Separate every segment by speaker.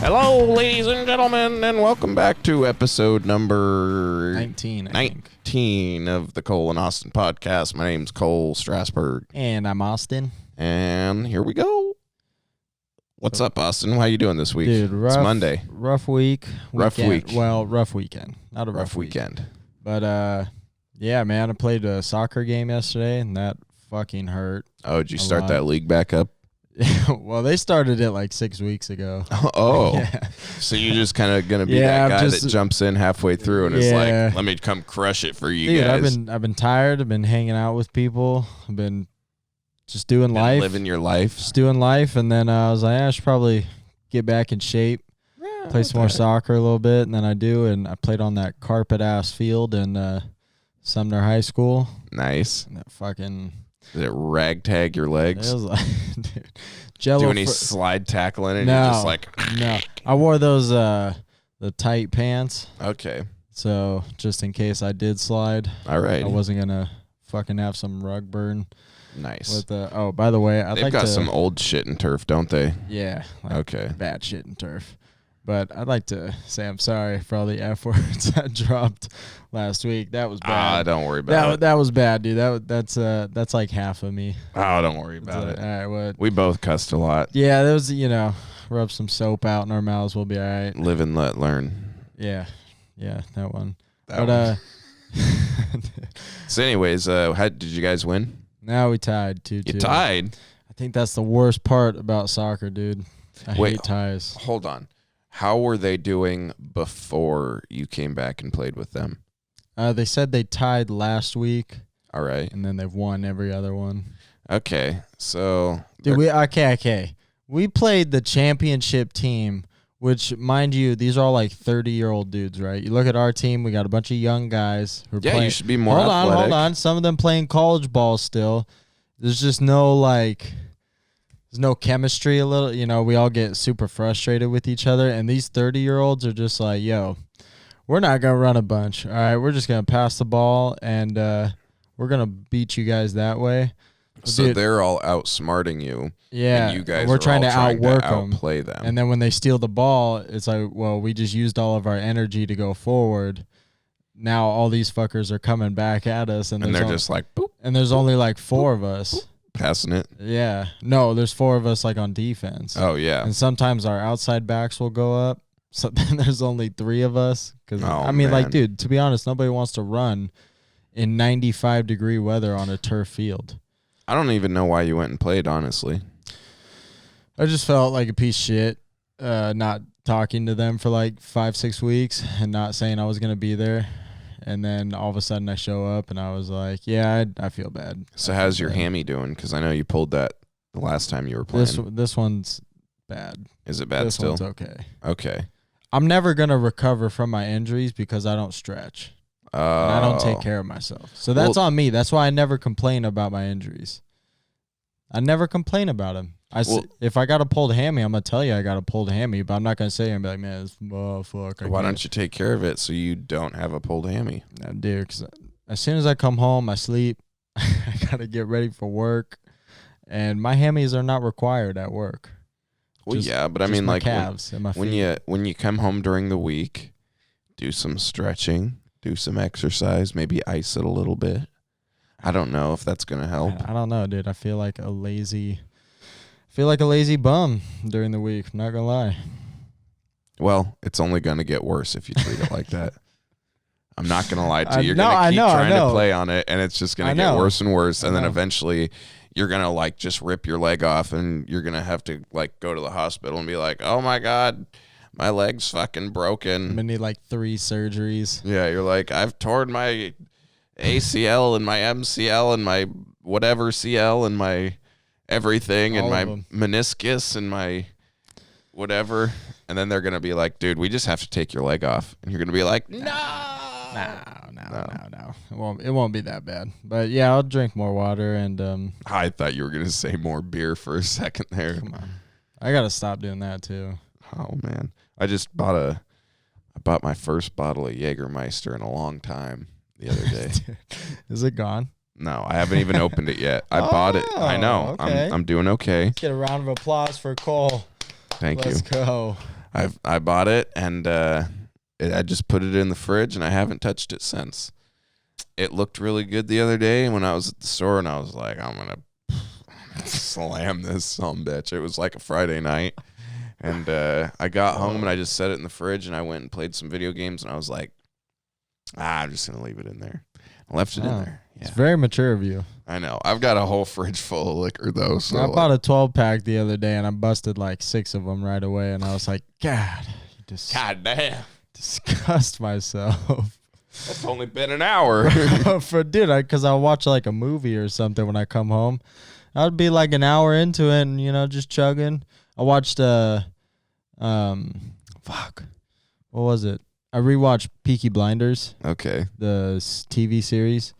Speaker 1: Hello, ladies and gentlemen, and welcome back to episode number 19 of the Cole and Austin podcast. My name's Cole Strasburg.
Speaker 2: And I'm Austin.
Speaker 1: And here we go. What's up, Austin? How you doing this week?
Speaker 2: Dude,
Speaker 1: it's Monday.
Speaker 2: Rough week.
Speaker 1: Rough week.
Speaker 2: Well, rough weekend. Not a rough
Speaker 1: weekend.
Speaker 2: But, yeah, man, I played a soccer game yesterday, and that fucking hurt.
Speaker 1: Oh, did you start that league back up?
Speaker 2: Well, they started it like 6 weeks ago.
Speaker 1: Oh.
Speaker 2: Yeah.
Speaker 1: So you're just kind of going to be that guy that jumps in halfway through and is like, let me come crush it for you guys.
Speaker 2: I've been tired. I've been hanging out with people. I've been just doing life.
Speaker 1: Living your life.
Speaker 2: Just doing life. And then I was like, I should probably get back in shape. Play some more soccer a little bit. And then I do. And I played on that carpet-ass field in Sumner High School.
Speaker 1: Nice.
Speaker 2: And that fucking...
Speaker 1: Did it ragtag your legs?
Speaker 2: It was like, dude, Jello.
Speaker 1: Do any slide tackling and
Speaker 2: no,
Speaker 1: you're just like...
Speaker 2: No. I wore those, the tight pants.
Speaker 1: Okay.
Speaker 2: So, just in case I did slide.
Speaker 1: All right.
Speaker 2: I wasn't going to fucking have some rug burn.
Speaker 1: Nice.
Speaker 2: With oh, by the way,
Speaker 1: They've got some old shit in turf, don't they?
Speaker 2: Yeah. Like
Speaker 1: okay.
Speaker 2: Bad shit in turf. But I'd like to say I'm sorry for all the F words I dropped last week. That was bad.
Speaker 1: Don't worry about it.
Speaker 2: That was bad, dude. That's like half of me.
Speaker 1: Oh, don't worry about it.
Speaker 2: All right, what?
Speaker 1: We both cussed a lot.
Speaker 2: Yeah, there was, rub some soap out in our mouths. We'll be all right.
Speaker 1: Live and let learn.
Speaker 2: Yeah, that one. But
Speaker 1: So, anyways, how did you guys win?
Speaker 2: Now we tied 2-2.
Speaker 1: You tied.
Speaker 2: I think that's the worst part about soccer, dude. I hate ties.
Speaker 1: Hold on. How were they doing before you came back and played with them?
Speaker 2: They said they tied last week.
Speaker 1: All right.
Speaker 2: And then they've won every other one.
Speaker 1: Okay. So.
Speaker 2: Dude, okay. We played the championship team, which, mind you, these are all like 30-year-old dudes, right? You look at our team, we got a bunch of young guys who are playing.
Speaker 1: You should be more athletic.
Speaker 2: Hold on. Some of them playing college ball still. There's just no, there's no chemistry a little. We all get super frustrated with each other. And these 30-year-olds are just like, yo, we're not going to run a bunch. All right, we're just going to pass the ball, and we're going to beat you guys that way.
Speaker 1: So they're all outsmarting you.
Speaker 2: Yeah.
Speaker 1: And you guys
Speaker 2: we're trying to
Speaker 1: outplay them.
Speaker 2: And then when they steal the ball, it's like, well, we just used all of our energy to go forward. Now all these fuckers are coming back at us. And
Speaker 1: they're just like, boop.
Speaker 2: And there's only like four of us.
Speaker 1: Boop. Passing it.
Speaker 2: Yeah. No, there's four of us like on defense.
Speaker 1: Oh, yeah.
Speaker 2: And sometimes our outside backs will go up. So then there's only three of us. Because dude, to be honest, nobody wants to run in 95-degree weather on a turf field.
Speaker 1: I don't even know why you went and played, honestly.
Speaker 2: I just felt like a piece of shit not talking to them for like 5-6 weeks and not saying I was going to be there. And then all of a sudden I show up and I was like, yeah, I feel bad.
Speaker 1: So how's your hammy doing? Because I know you pulled that the last time you were playing.
Speaker 2: This one's bad.
Speaker 1: Is it bad still?
Speaker 2: This one's okay.
Speaker 1: Okay.
Speaker 2: I'm never going to recover from my injuries because I don't stretch. And I don't take care of myself. So that's on me. That's why I never complain about my injuries. I never complain about them. If I got a pulled hammy, I'm going to tell you I got a pulled hammy, but I'm not going to say, I'm like, man, fuck.
Speaker 1: Why don't you take care of it so you don't have a pulled hammy?
Speaker 2: No, dude, because as soon as I come home, I sleep. I got to get ready for work. And my hammies are not required at work.
Speaker 1: Well, yeah, but I mean, like,
Speaker 2: calves and my
Speaker 1: feet. When you come home during the week, do some stretching, do some exercise, maybe ice it a little bit. I don't know if that's going to help.
Speaker 2: I don't know, dude. I feel like a lazy bum during the week. I'm not going to lie.
Speaker 1: Well, it's only going to get worse if you treat it like that. I'm not going to lie to you. You're going to keep trying to play on it, and it's just going to get worse and worse. And then eventually you're going to, just rip your leg off, and you're going to have to, go to the hospital and be like, oh, my God, my leg's fucking broken.
Speaker 2: I'm going to need, 3 surgeries.
Speaker 1: Yeah, you're like, I've torn my ACL and my MCL and my whatever CL and my everything and my meniscus and my whatever. And then they're going to be like, dude, we just have to take your leg off. And you're going to be like, no.
Speaker 2: It won't be that bad. But yeah, I'll drink more water and
Speaker 1: I thought you were going to say more beer for a second there.
Speaker 2: Come on. I got to stop doing that too.
Speaker 1: Oh man. I just bought my first bottle of Jägermeister in a long time the other day.
Speaker 2: Is it gone?
Speaker 1: No, I haven't even opened it yet. I bought it. I know.
Speaker 2: Okay.
Speaker 1: I'm doing okay.
Speaker 2: Let's get a round of applause for Cole.
Speaker 1: Thank you.
Speaker 2: Let's go.
Speaker 1: I bought it, and I just put it in the fridge, and I haven't touched it since. It looked really good the other day when I was at the store, and I was like, I'm going to slam this sumbitch. It was like a Friday night, and I got home, and I just set it in the fridge, and I went and played some video games, and I was like, I'm just going to leave it in there. I left it in there. Yeah.
Speaker 2: It's very mature of you.
Speaker 1: I know. I've got a whole fridge full of liquor, though. So
Speaker 2: I bought a 12-pack the other day, and I busted like 6 of them right away, and I was like, God
Speaker 1: damn.
Speaker 2: Disgust myself.
Speaker 1: That's only been an hour.
Speaker 2: Because I'll watch like a movie or something when I come home. I'd be like an hour into it and, just chugging. I watched, what was it? I rewatched Peaky Blinders.
Speaker 1: Okay.
Speaker 2: The TV series.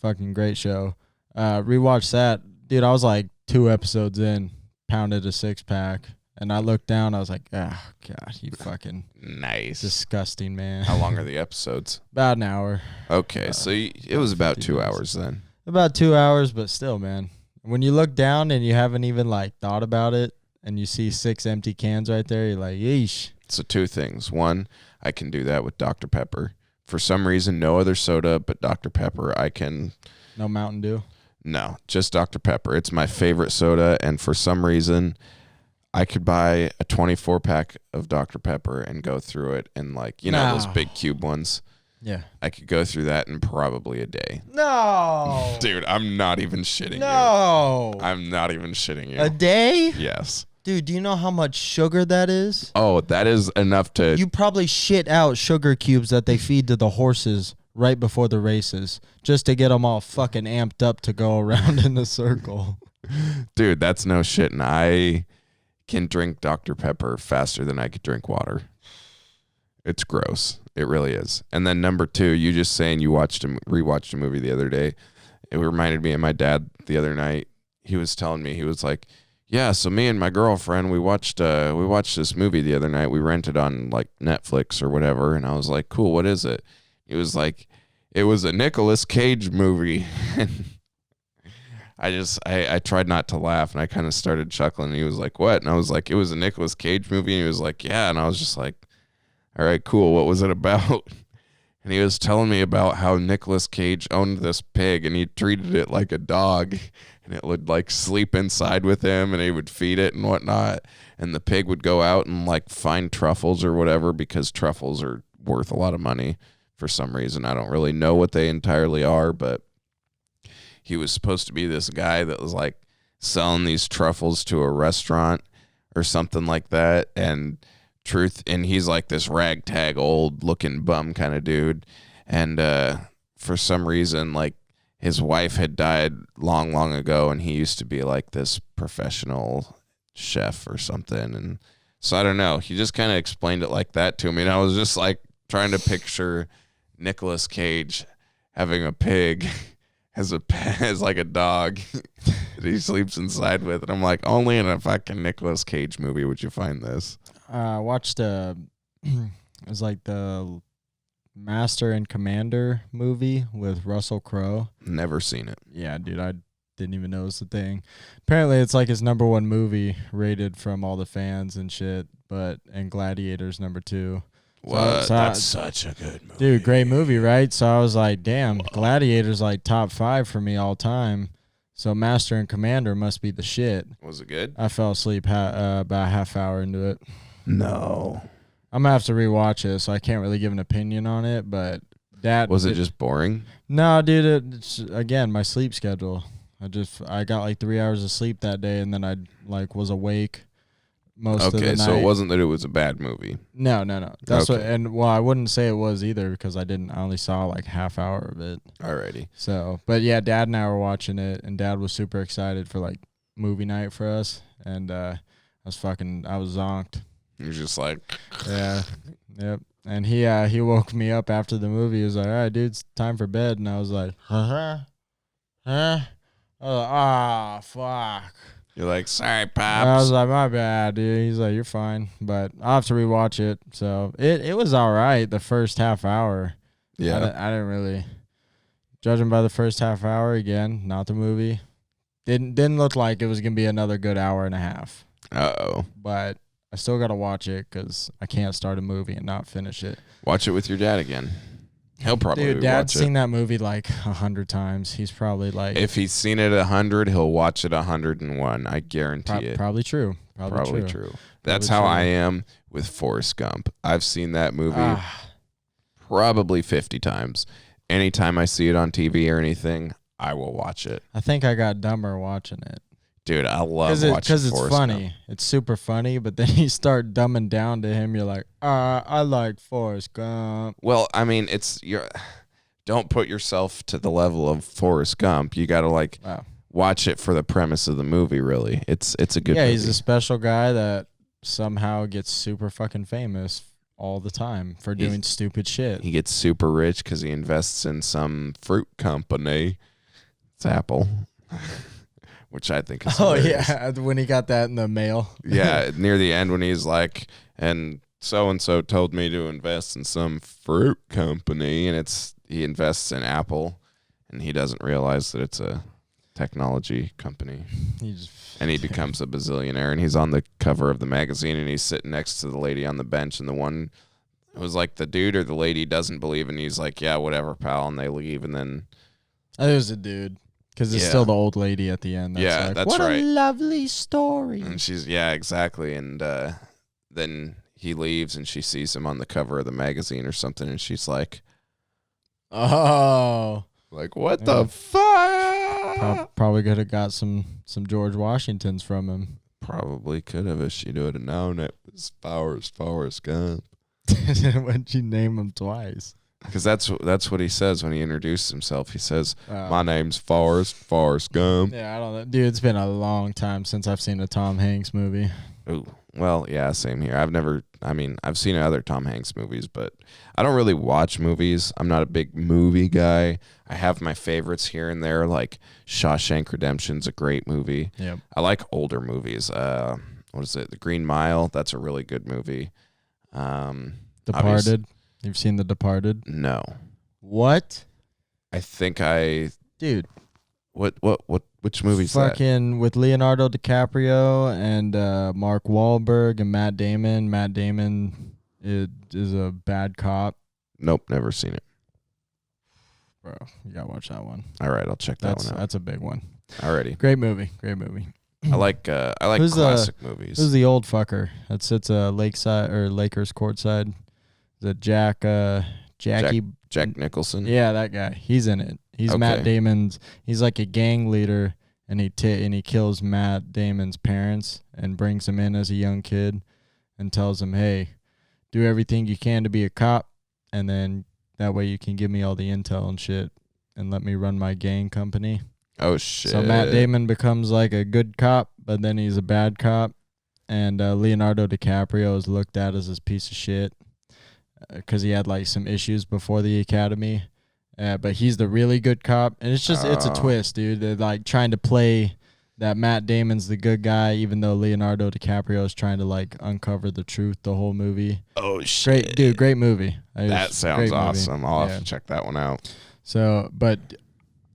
Speaker 2: Fucking great show. Rewatched that. Dude, I was like 2 episodes in, pounded a 6-pack. And I looked down, I was like, oh, God, you fucking
Speaker 1: nice.
Speaker 2: Disgusting, man.
Speaker 1: How long are the episodes?
Speaker 2: About an hour.
Speaker 1: Okay, so it was about 2 hours then.
Speaker 2: About 2 hours, but still, man. When you look down and you haven't even, thought about it, and you see 6 empty cans right there, you're like, yeesh.
Speaker 1: So 2 things. 1, I can do that with Dr. Pepper. For some reason, no other soda but Dr. Pepper. I can...
Speaker 2: No Mountain Dew?
Speaker 1: No, just Dr. Pepper. It's my favorite soda, and for some reason... I could buy a 24-pack of Dr. Pepper and go through it in those big cube ones.
Speaker 2: Yeah.
Speaker 1: I could go through that in probably a day.
Speaker 2: No.
Speaker 1: Dude, I'm not even shitting you.
Speaker 2: No.
Speaker 1: I'm not even shitting you.
Speaker 2: A day?
Speaker 1: Yes.
Speaker 2: Dude, do you know how much sugar that is?
Speaker 1: Oh, that is enough to...
Speaker 2: You probably shit out sugar cubes that they feed to the horses right before the races just to get them all fucking amped up to go around in a circle.
Speaker 1: Dude, that's no shit. And I can drink Dr. Pepper faster than I could drink water. It's gross. It really is. And then number 2, you just saying you rewatched a movie the other day. It reminded me of my dad the other night. He was telling me, he was like, yeah, so me and my girlfriend, we watched this movie the other night. We rented on Netflix or whatever. And I was like, cool, what is it? He was like, it was a Nicolas Cage movie. I tried not to laugh, and I kind of started chuckling, and he was like, what? And I was like, it was a Nicolas Cage movie, and he was like, yeah, and I was just like, all right, cool, what was it about? And he was telling me about how Nicolas Cage owned this pig, and he treated it like a dog, and it would, sleep inside with him, and he would feed it and whatnot, and the pig would go out and, find truffles or whatever, because truffles are worth a lot of money for some reason. I don't really know what they entirely are, but he was supposed to be this guy that was selling these truffles to a restaurant or something like that. And he's this ragtag old looking bum kind of dude. And for some reason, his wife had died long, long ago, and he used to be this professional chef or something. And so I don't know. He just kind of explained it like that to me. And I was just trying to picture Nicolas Cage having a pig as a dog that he sleeps inside with. And I'm like, only in a fucking Nicolas Cage movie would you find this.
Speaker 2: I watched it was the Master and Commander movie with Russell Crowe.
Speaker 1: Never seen it.
Speaker 2: Yeah, dude, I didn't even know it was a thing. Apparently it's his number 1 movie rated from all the fans and shit, and Gladiator's number 2.
Speaker 1: What? That's such a good movie.
Speaker 2: Dude, great movie, right? So I was like, damn, Gladiator's top 5 for me all time. So Master and Commander must be the shit.
Speaker 1: Was it good?
Speaker 2: I fell asleep about a half hour into it.
Speaker 1: No.
Speaker 2: I'm going to have to rewatch it, so I can't really give an opinion on it, but that...
Speaker 1: Was it just boring?
Speaker 2: No, dude, it's, again, my sleep schedule. I got 3 hours of sleep that day, and then I was awake most of the night.
Speaker 1: Okay, so it wasn't that it was a bad movie.
Speaker 2: No. That's okay. I wouldn't say it was either, because I only saw half hour of it.
Speaker 1: Alrighty.
Speaker 2: So, but yeah, Dad and I were watching it, and Dad was super excited for movie night for us, and I was zonked.
Speaker 1: He was just
Speaker 2: yeah, yep. And he woke me up after the movie. He was like, all right, dude, it's time for bed. And I was like, huh? Fuck.
Speaker 1: You're like, sorry, Pops.
Speaker 2: I was like, my bad, dude. He's like, you're fine. But I'll have to rewatch it. So it was all right the first half hour.
Speaker 1: Yeah.
Speaker 2: I didn't really, judging by the first half hour, again, not the movie, didn't look like it was going to be another good hour and a half.
Speaker 1: Uh-oh.
Speaker 2: But I still got to watch it because I can't start a movie and not finish it.
Speaker 1: Watch it with your dad again. He'll probably
Speaker 2: Dude, Dad's seen that movie like 100 times. He's probably like...
Speaker 1: If he's seen it 100, he'll watch it 101. I guarantee it.
Speaker 2: Probably true.
Speaker 1: Probably true. That's how I am with Forrest Gump. I've seen that movie probably 50 times. Anytime I see it on TV or anything, I will watch it.
Speaker 2: I think I got dumber watching it.
Speaker 1: Dude, I love watching Forrest Gump. Because
Speaker 2: it's funny. It's super funny, but then you start dumbing down to him. You're like, I like Forrest Gump.
Speaker 1: Well, I mean, don't put yourself to the level of Forrest Gump. You got to watch it for the premise of the movie, really. It's a good movie.
Speaker 2: Yeah, he's a special guy that somehow gets super fucking famous all the time for doing stupid shit.
Speaker 1: He gets super rich because he invests in some fruit company. It's Apple. Which I think is hilarious.
Speaker 2: Yeah, when he got that in the mail.
Speaker 1: Yeah, near the end when he's like, and so told me to invest in some fruit company, and he invests in Apple, and he doesn't realize that it's a technology company. And he becomes a bazillionaire, and he's on the cover of the magazine, and he's sitting next to the lady on the bench, and the one it was like the dude or the lady doesn't believe, and he's like, yeah, whatever, pal, and they leave, and then
Speaker 2: it was a dude. Because it's still the old lady at the end.
Speaker 1: That's that's
Speaker 2: what
Speaker 1: right.
Speaker 2: What a lovely story.
Speaker 1: And she's, exactly. And then he leaves and she sees him on the cover of the magazine or something. And she's like,
Speaker 2: oh.
Speaker 1: Like, what the fuck?
Speaker 2: Probably could have got some George Washingtons from him.
Speaker 1: Probably could have if she would have known it was Forrest Gump.
Speaker 2: Why'd you name him twice?
Speaker 1: Because that's what he says when he introduces himself. He says, my name's Forrest Gump.
Speaker 2: Yeah, I don't know. Dude, it's been a long time since I've seen a Tom Hanks movie.
Speaker 1: Ooh, well, yeah, same here. I've seen other Tom Hanks movies, but I don't really watch movies. I'm not a big movie guy. I have my favorites here and there, like Shawshank Redemption's a great movie.
Speaker 2: Yep.
Speaker 1: I like older movies. What is it? The Green Mile. That's a really good movie.
Speaker 2: Departed. You've seen The Departed?
Speaker 1: No.
Speaker 2: What?
Speaker 1: I think
Speaker 2: Dude.
Speaker 1: Which movie's that?
Speaker 2: Fucking with Leonardo DiCaprio and Mark Wahlberg and Matt Damon. Matt Damon is a bad cop.
Speaker 1: Nope, never seen it.
Speaker 2: Bro, you gotta watch that one.
Speaker 1: All right, I'll check that one out.
Speaker 2: That's a big one.
Speaker 1: Alrighty.
Speaker 2: Great movie.
Speaker 1: I like classic movies.
Speaker 2: Who's the old fucker that sits Lakeside or Lakers courtside? Is it Jack
Speaker 1: Nicholson?
Speaker 2: Yeah, that guy. He's in it. He's okay. Matt Damon's. He's like a gang leader, and he kills Matt Damon's parents and brings him in as a young kid, and tells him, "Hey, do everything you can to be a cop, and then that way you can give me all the intel and shit, and let me run my gang company."
Speaker 1: Oh shit!
Speaker 2: So Matt Damon becomes like a good cop, but then he's a bad cop, and Leonardo DiCaprio is looked at as this piece of shit because he had like some issues before the academy. But he's the really good cop, and it's a twist, dude. They're like trying to play that Matt Damon's the good guy, even though Leonardo DiCaprio is trying to like uncover the truth the whole movie.
Speaker 1: Oh shit!
Speaker 2: Great movie.
Speaker 1: That sounds awesome. I'll have to check that one out.
Speaker 2: So, but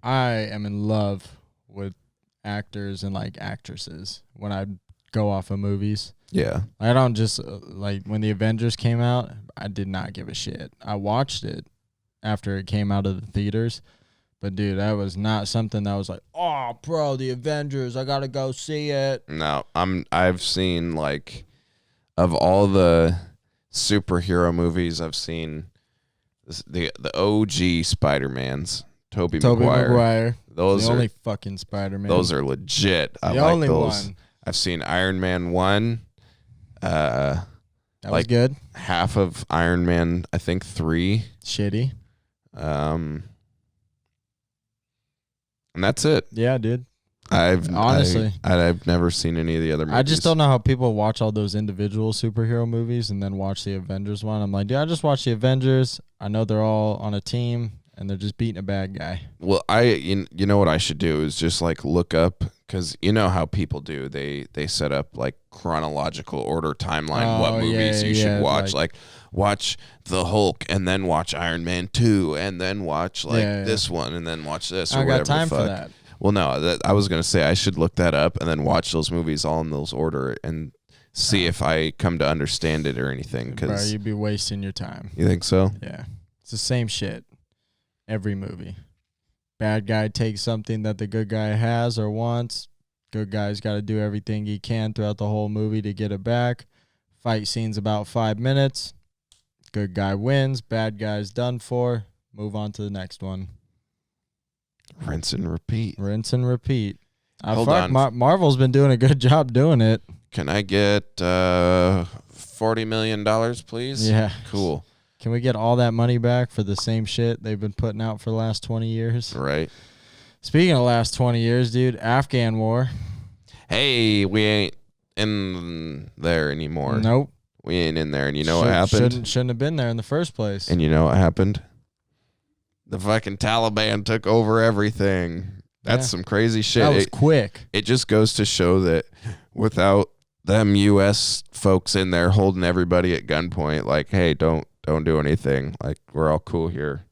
Speaker 2: I am in love with actors and like actresses when I go off of movies.
Speaker 1: Yeah,
Speaker 2: I don't just like when the Avengers came out, I did not give a shit. I watched it after it came out of the theaters, but dude, that was not something that was like, oh, bro, the Avengers, I gotta go see it.
Speaker 1: No, I've seen like of all the superhero movies, I've seen the OG Spider-Mans. Tobey Maguire. Those
Speaker 2: the only fucking Spider-Man.
Speaker 1: Those are legit. I
Speaker 2: like
Speaker 1: only
Speaker 2: those.
Speaker 1: One. I've seen Iron Man 1.
Speaker 2: That was good.
Speaker 1: Half of Iron Man, I think 3.
Speaker 2: Shitty.
Speaker 1: And that's it.
Speaker 2: Yeah, dude.
Speaker 1: I've never seen any of the other movies.
Speaker 2: I just don't know how people watch all those individual superhero movies and then watch the Avengers one. I'm like, dude, I just watched the Avengers. I know they're all on a team and they're just beating a bad guy.
Speaker 1: Well, you know what I should do is just like look up, because you know how people do. They set up like chronological order timeline, what movies you should watch. Like watch The Hulk and then watch Iron Man 2 and then watch this one and then watch this or whatever. I got time for that. Well, no, I was going to say I should look that up and then watch those movies all in those order and see if I come to understand it or anything.
Speaker 2: Bro, you'd be wasting your time.
Speaker 1: You think so?
Speaker 2: Yeah. It's the same shit. Every movie. Bad guy takes something that the good guy has or wants. Good guy's got to do everything he can throughout the whole movie to get it back. Fight scene's about 5 minutes. Good guy wins. Bad guy's done for. Move on to the next one.
Speaker 1: Rinse and repeat.
Speaker 2: Rinse and repeat.
Speaker 1: Hold on.
Speaker 2: Marvel's been doing a good job doing it.
Speaker 1: Can I get $40 million, please?
Speaker 2: Yeah.
Speaker 1: Cool.
Speaker 2: Can we get all that money back for the same shit they've been putting out for the last 20 years?
Speaker 1: Right.
Speaker 2: Speaking of the last 20 years, dude, Afghan war.
Speaker 1: Hey, we ain't in there anymore.
Speaker 2: Nope.
Speaker 1: We ain't in there. And you know what happened?
Speaker 2: Shouldn't have been there in the first place.
Speaker 1: And you know what happened? The fucking Taliban took over everything. That's some crazy shit.
Speaker 2: That was quick.
Speaker 1: It just goes to show that without them U.S. folks in there holding everybody at gunpoint, like, hey, don't do anything. Like, we're all cool here.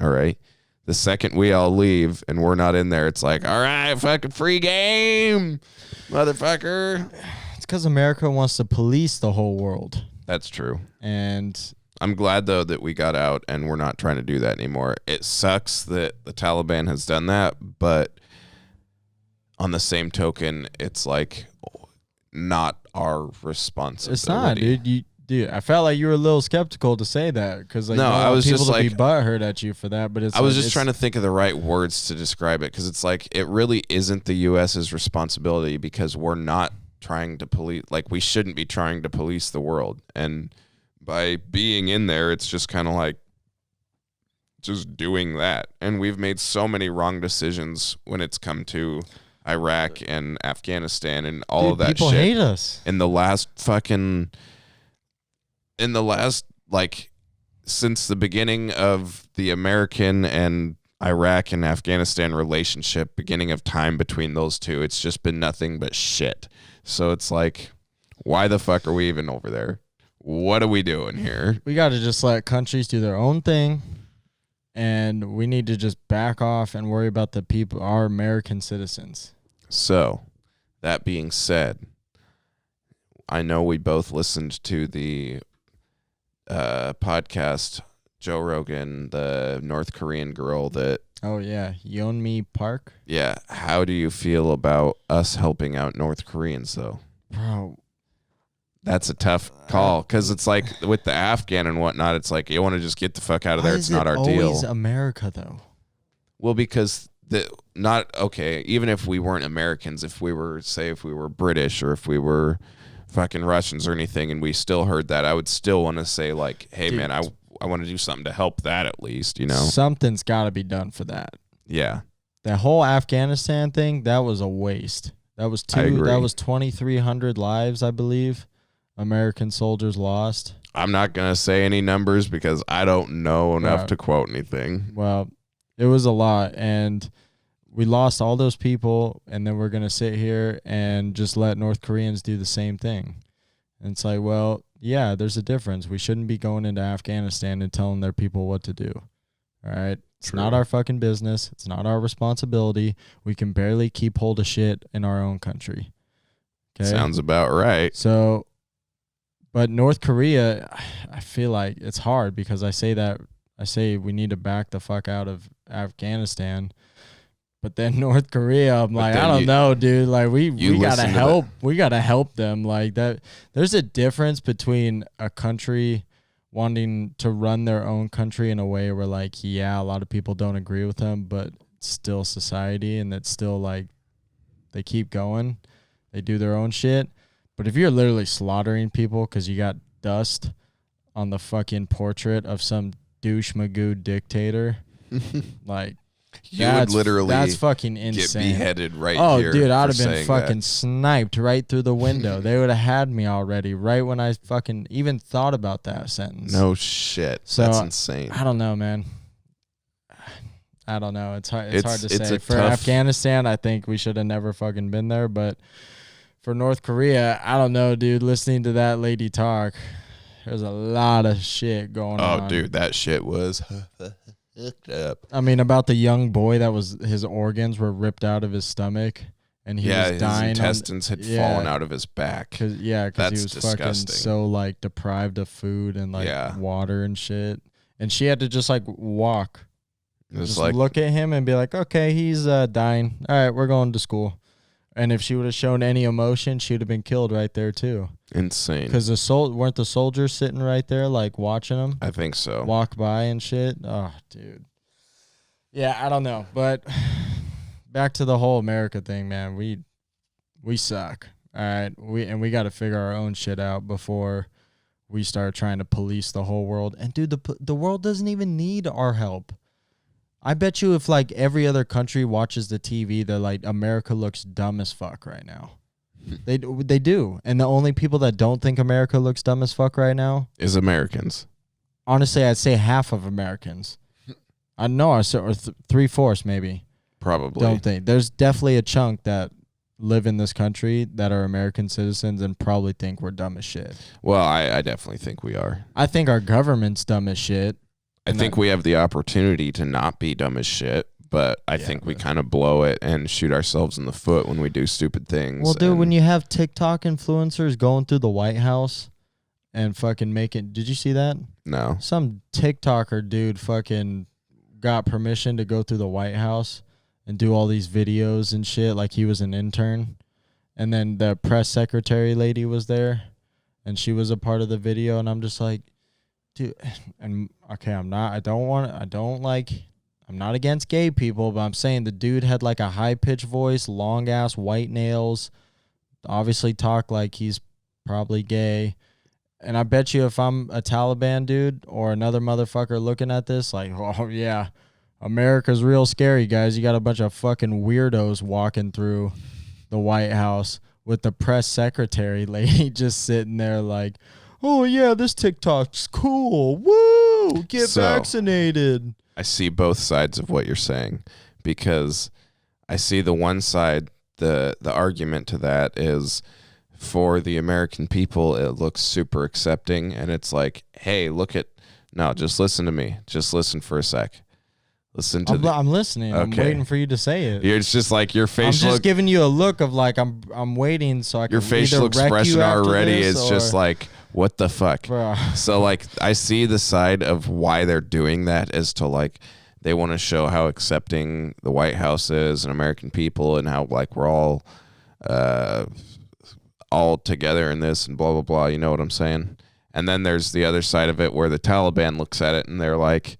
Speaker 1: All right. The second we all leave and we're not in there, it's like, all right, fucking free game, motherfucker.
Speaker 2: It's because America wants to police the whole world.
Speaker 1: That's true.
Speaker 2: And
Speaker 1: I'm glad, though, that we got out and we're not trying to do that anymore. It sucks that the Taliban has done that, but on the same token, it's like not our responsibility.
Speaker 2: It's not, dude. Dude, I felt like you were a little skeptical to say that because like,
Speaker 1: no, I was
Speaker 2: people
Speaker 1: just
Speaker 2: to
Speaker 1: like
Speaker 2: be butthurt at you for that. But
Speaker 1: I was just trying to think of the right words to describe it because it's like it really isn't the U.S.'s responsibility because we're not trying to police. Like we shouldn't be trying to police the world, and by being in there, it's just kind of like just doing that. And we've made so many wrong decisions when it's come to Iraq and Afghanistan and all of that
Speaker 2: people
Speaker 1: shit.
Speaker 2: People hate us.
Speaker 1: Since the beginning of the American and Iraq and Afghanistan relationship, beginning of time between those two, it's just been nothing but shit. So it's like, why the fuck are we even over there? What are we doing here?
Speaker 2: We got to just let countries do their own thing, and we need to just back off and worry about the people, our American citizens.
Speaker 1: So, that being said, I know we both listened to the podcast, Joe Rogan, the North Korean girl that...
Speaker 2: Oh, yeah. Yeonmi Park?
Speaker 1: Yeah. How do you feel about us helping out North Koreans, though?
Speaker 2: Bro...
Speaker 1: That's a tough call because it's like with the Afghan and whatnot, it's like you want to just get the fuck out of there. It's not our deal.
Speaker 2: Always America, though.
Speaker 1: Well, because even if we weren't Americans, if we were British or if we were fucking Russians or anything, and we still heard that, I would still want to say like, hey, dude, man, I want to do something to help that at least, you know? Something's
Speaker 2: got to be done for that.
Speaker 1: Yeah.
Speaker 2: That whole Afghanistan thing, that was a waste. That was 2,300 lives, I believe. American soldiers lost.
Speaker 1: I'm not going to say any numbers because I don't know enough to quote anything.
Speaker 2: Well, it was a lot, and we lost all those people, and then we're going to sit here and just let North Koreans do the same thing. And it's like, well, yeah, there's a difference. We shouldn't be going into Afghanistan and telling their people what to do. All right? It's not our fucking business. It's not our responsibility. We can barely keep hold of shit in our own country. Okay?
Speaker 1: Sounds about right.
Speaker 2: So... But North Korea, I feel like it's hard because I say we need to back the fuck out of Afghanistan. But then North Korea, I'm like, I don't know, dude. Like we gotta help. We gotta help them. Like that. There's a difference between a country wanting to run their own country in a way where like, yeah, a lot of people don't agree with them, but it's still society and it's still like they keep going. They do their own shit. But if you're literally slaughtering people because you got dust on the fucking portrait of some douche magoo dictator, like
Speaker 1: would literally
Speaker 2: that's fucking insane.
Speaker 1: Get beheaded right here.
Speaker 2: Oh, dude, I'd have been fucking sniped right through the window. They would have had me already right when I fucking even thought about that sentence.
Speaker 1: No shit. So, that's insane.
Speaker 2: I don't know, man. I don't know. It's hard. It's hard to say. For Afghanistan, I think we should have never fucking been there, but. For North Korea, I don't know, dude. Listening to that lady talk, there's a lot of shit going on.
Speaker 1: Oh, dude, that shit was hooked up.
Speaker 2: I mean, about the young boy that was his organs were ripped out of his stomach, and he was dying.
Speaker 1: His intestines had fallen out of his back.
Speaker 2: Because he was disgusting. Fucking so like deprived of food and like water and shit. And she had to just like walk, just like, look at him and be like, okay, he's dying. All right, we're going to school. And if she would have shown any emotion, she would have been killed right there too.
Speaker 1: Insane.
Speaker 2: Because weren't the soldiers sitting right there like watching him?
Speaker 1: I think so.
Speaker 2: Walk by and shit. Oh, dude. Yeah, I don't know, but back to the whole America thing, man. We suck. All right, we got to figure our own shit out before we start trying to police the whole world. And dude, the world doesn't even need our help. I bet you if like every other country watches the TV, they're like, America looks dumb as fuck right now. They do. And the only people that don't think America looks dumb as fuck right now
Speaker 1: is Americans.
Speaker 2: Honestly, I'd say half of Americans. I know, or 3/4 maybe.
Speaker 1: Probably.
Speaker 2: Don't think. There's definitely a chunk that live in this country that are American citizens and probably think we're dumb as shit.
Speaker 1: Well, I definitely think we are.
Speaker 2: I think our government's dumb as shit.
Speaker 1: I think we have the opportunity to not be dumb as shit, but I think we kind of blow it and shoot ourselves in the foot when we do stupid things.
Speaker 2: Well, dude, when you have TikTok influencers going through the White House and fucking making... Did you see that?
Speaker 1: No.
Speaker 2: Some TikToker dude fucking got permission to go through the White House and do all these videos and shit like he was an intern. And then the press secretary lady was there, and she was a part of the video, and I'm just like... Dude, and okay, I'm not against gay people, but I'm saying the dude had like a high-pitched voice, long-ass white nails, obviously talk like he's probably gay. And I bet you if I'm a Taliban dude or another motherfucker looking at this, like, oh yeah, America's real scary, guys. You got a bunch of fucking weirdos walking through the White House with the press secretary lady just sitting there like, oh, yeah, this TikTok's cool. Woo! Get vaccinated.
Speaker 1: I see both sides of what you're saying, because I see the one side, the argument to that is for the American people, it looks super accepting, and it's like, hey, just listen to me. Just listen for a sec.
Speaker 2: I'm listening. Okay. I'm waiting for you to say it.
Speaker 1: It's just like your facial.
Speaker 2: I'm just giving you a look of like I'm waiting so I can.
Speaker 1: Your facial expression already is just like, what the fuck?
Speaker 2: Bruh.
Speaker 1: So like I see the side of why they're doing that as to like they want to show how accepting the White House is and American people and how like we're all together in this and blah blah blah. You know what I'm saying? And then there's the other side of it where the Taliban looks at it and they're like,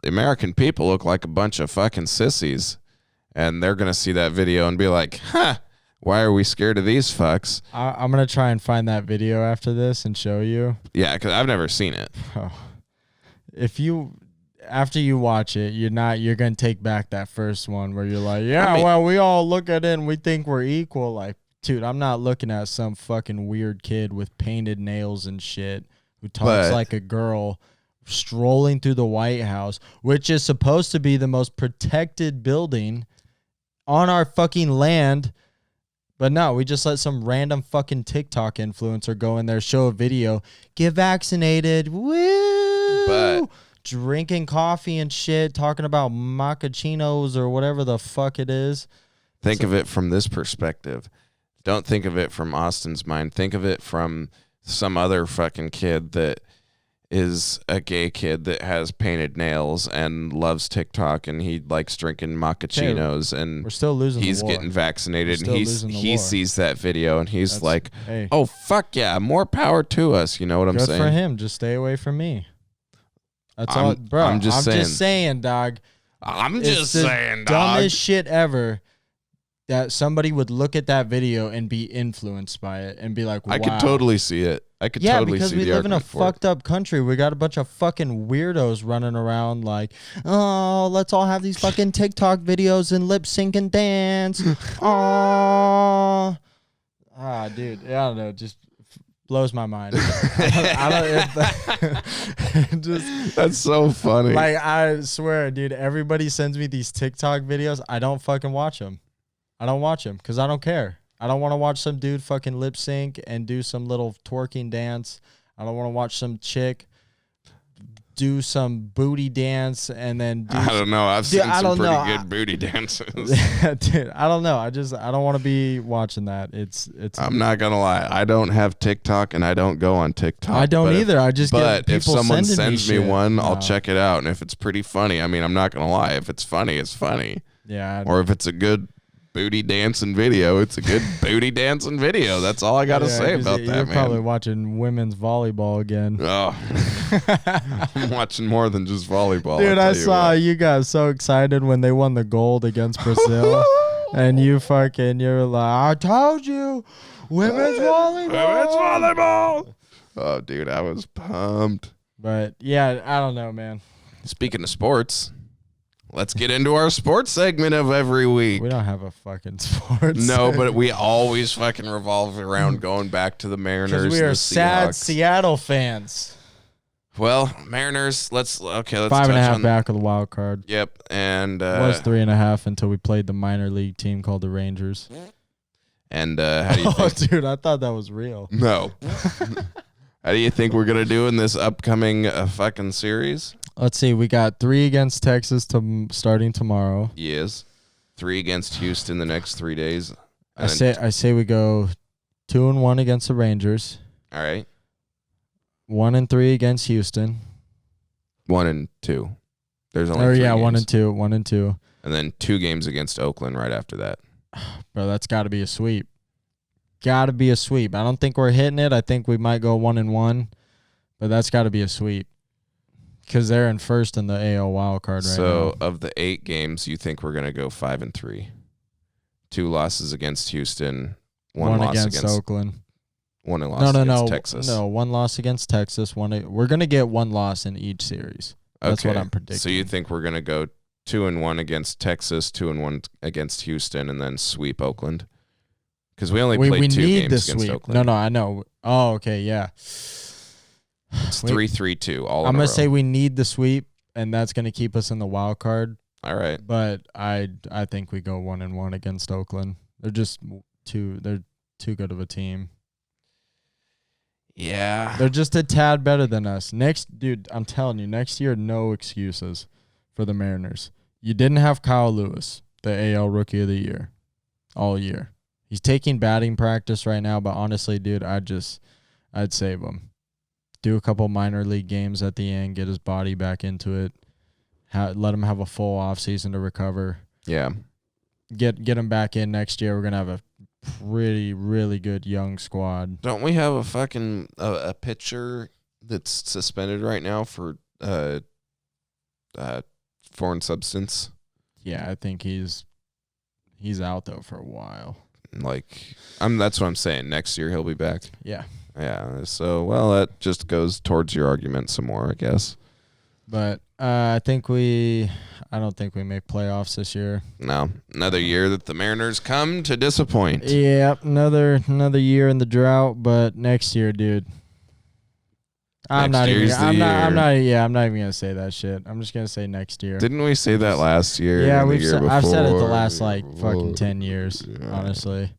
Speaker 1: the American people look like a bunch of fucking sissies, and they're going to see that video and be like, huh, why are we scared of these fucks?
Speaker 2: I'm going to try and find that video after this and show you.
Speaker 1: Yeah, because I've never seen it.
Speaker 2: Oh. After you watch it, you're going to take back that first one where you're like, well, we all look at it and we think we're equal. Like, dude, I'm not looking at some fucking weird kid with painted nails and shit who talks like a girl strolling through the White House, which is supposed to be the most protected building on our fucking land. But no, we just let some random fucking TikTok influencer go in there, show a video, get vaccinated, woo,
Speaker 1: but
Speaker 2: drinking coffee and shit, talking about macchiatos or whatever the fuck it is.
Speaker 1: Think of it from this perspective. Don't think of it from Austin's mind. Think of it from some other fucking kid that is a gay kid that has painted nails and loves TikTok, and he likes drinking macchiatos, and
Speaker 2: we're still losing
Speaker 1: he's
Speaker 2: the war.
Speaker 1: Getting vaccinated, and he sees that video and he's like,
Speaker 2: hey,
Speaker 1: oh fuck yeah, more power to us. You know what I'm saying?
Speaker 2: Good for him. Just stay away from me. That's all, bro. I'm just saying, dog.
Speaker 1: I'm just saying, dog.
Speaker 2: Dumbest shit ever. That somebody would look at that video and be influenced by it and be like, wow.
Speaker 1: I could totally see it.
Speaker 2: Yeah, because we live in a fucked up country. We got a bunch of fucking weirdos running around like, oh, let's all have these fucking TikTok videos and lip sync and dance. Oh, dude, I don't know, just blows my mind.
Speaker 1: That's so funny.
Speaker 2: Like, I swear, dude, everybody sends me these TikTok videos. I don't fucking watch them. I don't watch them because I don't care. I don't want to watch some dude fucking lip sync and do some little twerking dance. I don't want to watch some chick do some booty dance and then
Speaker 1: I don't know. I've seen some pretty good booty dances.
Speaker 2: Dude, I don't know. I don't want to be watching that. It's.
Speaker 1: I'm not gonna lie. I don't have TikTok and I don't go on TikTok.
Speaker 2: I don't either. I just get people
Speaker 1: if someone sends me one,
Speaker 2: no.
Speaker 1: I'll check it out. And if it's pretty funny, I mean, I'm not gonna lie. If it's funny, it's funny.
Speaker 2: Yeah.
Speaker 1: Or if it's a good booty dancing video, it's a good booty dancing video. That's all I gotta say about that, man.
Speaker 2: You're probably watching women's volleyball again.
Speaker 1: Oh, I'm watching more than just volleyball.
Speaker 2: Dude, I saw you guys so excited when they won the gold against Brazil. And you're like, I told you, women's volleyball.
Speaker 1: Women's volleyball. Oh, dude, I was pumped.
Speaker 2: But, yeah, I don't know, man.
Speaker 1: Speaking of sports, let's get into our sports segment of every week.
Speaker 2: We don't have a fucking sports.
Speaker 1: No, but we always fucking revolve around going back to the Mariners.
Speaker 2: Because we are sad
Speaker 1: Seahawks.
Speaker 2: Seattle fans.
Speaker 1: Well, Mariners, let's
Speaker 2: 5.5 back of the wild card.
Speaker 1: Yep, and
Speaker 2: it was 3.5 until we played the minor league team called the Rangers.
Speaker 1: And how do you think?
Speaker 2: Oh, dude, I thought that was real.
Speaker 1: No. How do you think we're gonna do in this upcoming fucking series?
Speaker 2: Let's see. We got 3 against Texas starting tomorrow.
Speaker 1: Yes, 3 against Houston the next 3 days.
Speaker 2: I say we go 2-1 against the Rangers.
Speaker 1: All right.
Speaker 2: 1-3 against Houston.
Speaker 1: 1-2. There's only 3 games.
Speaker 2: 1-2. 1-2.
Speaker 1: And then 2 games against Oakland right after that.
Speaker 2: Bro, that's got to be a sweep. Got to be a sweep. I don't think we're hitting it. I think we might go 1-1, but that's got to be a sweep because they're in first in the AL wild card right now.
Speaker 1: So of the 8 games, you think we're gonna go 5-3? 2 losses against Houston, 1 loss against
Speaker 2: Oakland.
Speaker 1: 1 loss against Texas.
Speaker 2: No, 1 loss against Texas. We're gonna get 1 loss in each series. That's what I'm predicting.
Speaker 1: So you think we're gonna go 2-1 against Texas, 2-1 against Houston, and then sweep Oakland? Because we only played 2 games against Oakland.
Speaker 2: No, I know. Oh, okay, yeah.
Speaker 1: It's 3-3-2 all in a row.
Speaker 2: I'm going to say we need the sweep, and that's going to keep us in the wild card.
Speaker 1: All right.
Speaker 2: But I think we go 1-1 against Oakland. They're just too good of a team.
Speaker 1: Yeah.
Speaker 2: They're just a tad better than us. Dude, I'm telling you, next year, no excuses for the Mariners. You didn't have Kyle Lewis, the AL Rookie of the Year, all year. He's taking batting practice right now, but honestly, dude, I'd save him. Do a couple minor league games at the end, get his body back into it, let him have a full offseason to recover.
Speaker 1: Yeah.
Speaker 2: Get him back in next year. We're going to have a really good young squad.
Speaker 1: Don't we have a fucking a pitcher that's suspended right now for foreign substance?
Speaker 2: Yeah, I think he's out though for a while.
Speaker 1: That's what I'm saying. Next year he'll be back.
Speaker 2: Yeah.
Speaker 1: Yeah. So that just goes towards your argument some more, I guess.
Speaker 2: But I don't think we make playoffs this year.
Speaker 1: No, another year that the Mariners come to disappoint.
Speaker 2: Yep, another year in the drought. But next year, dude. I'm not even gonna say that shit. I'm just gonna say next year.
Speaker 1: Didn't we say that last year?
Speaker 2: Yeah, I've said it the last fucking 10 years, honestly.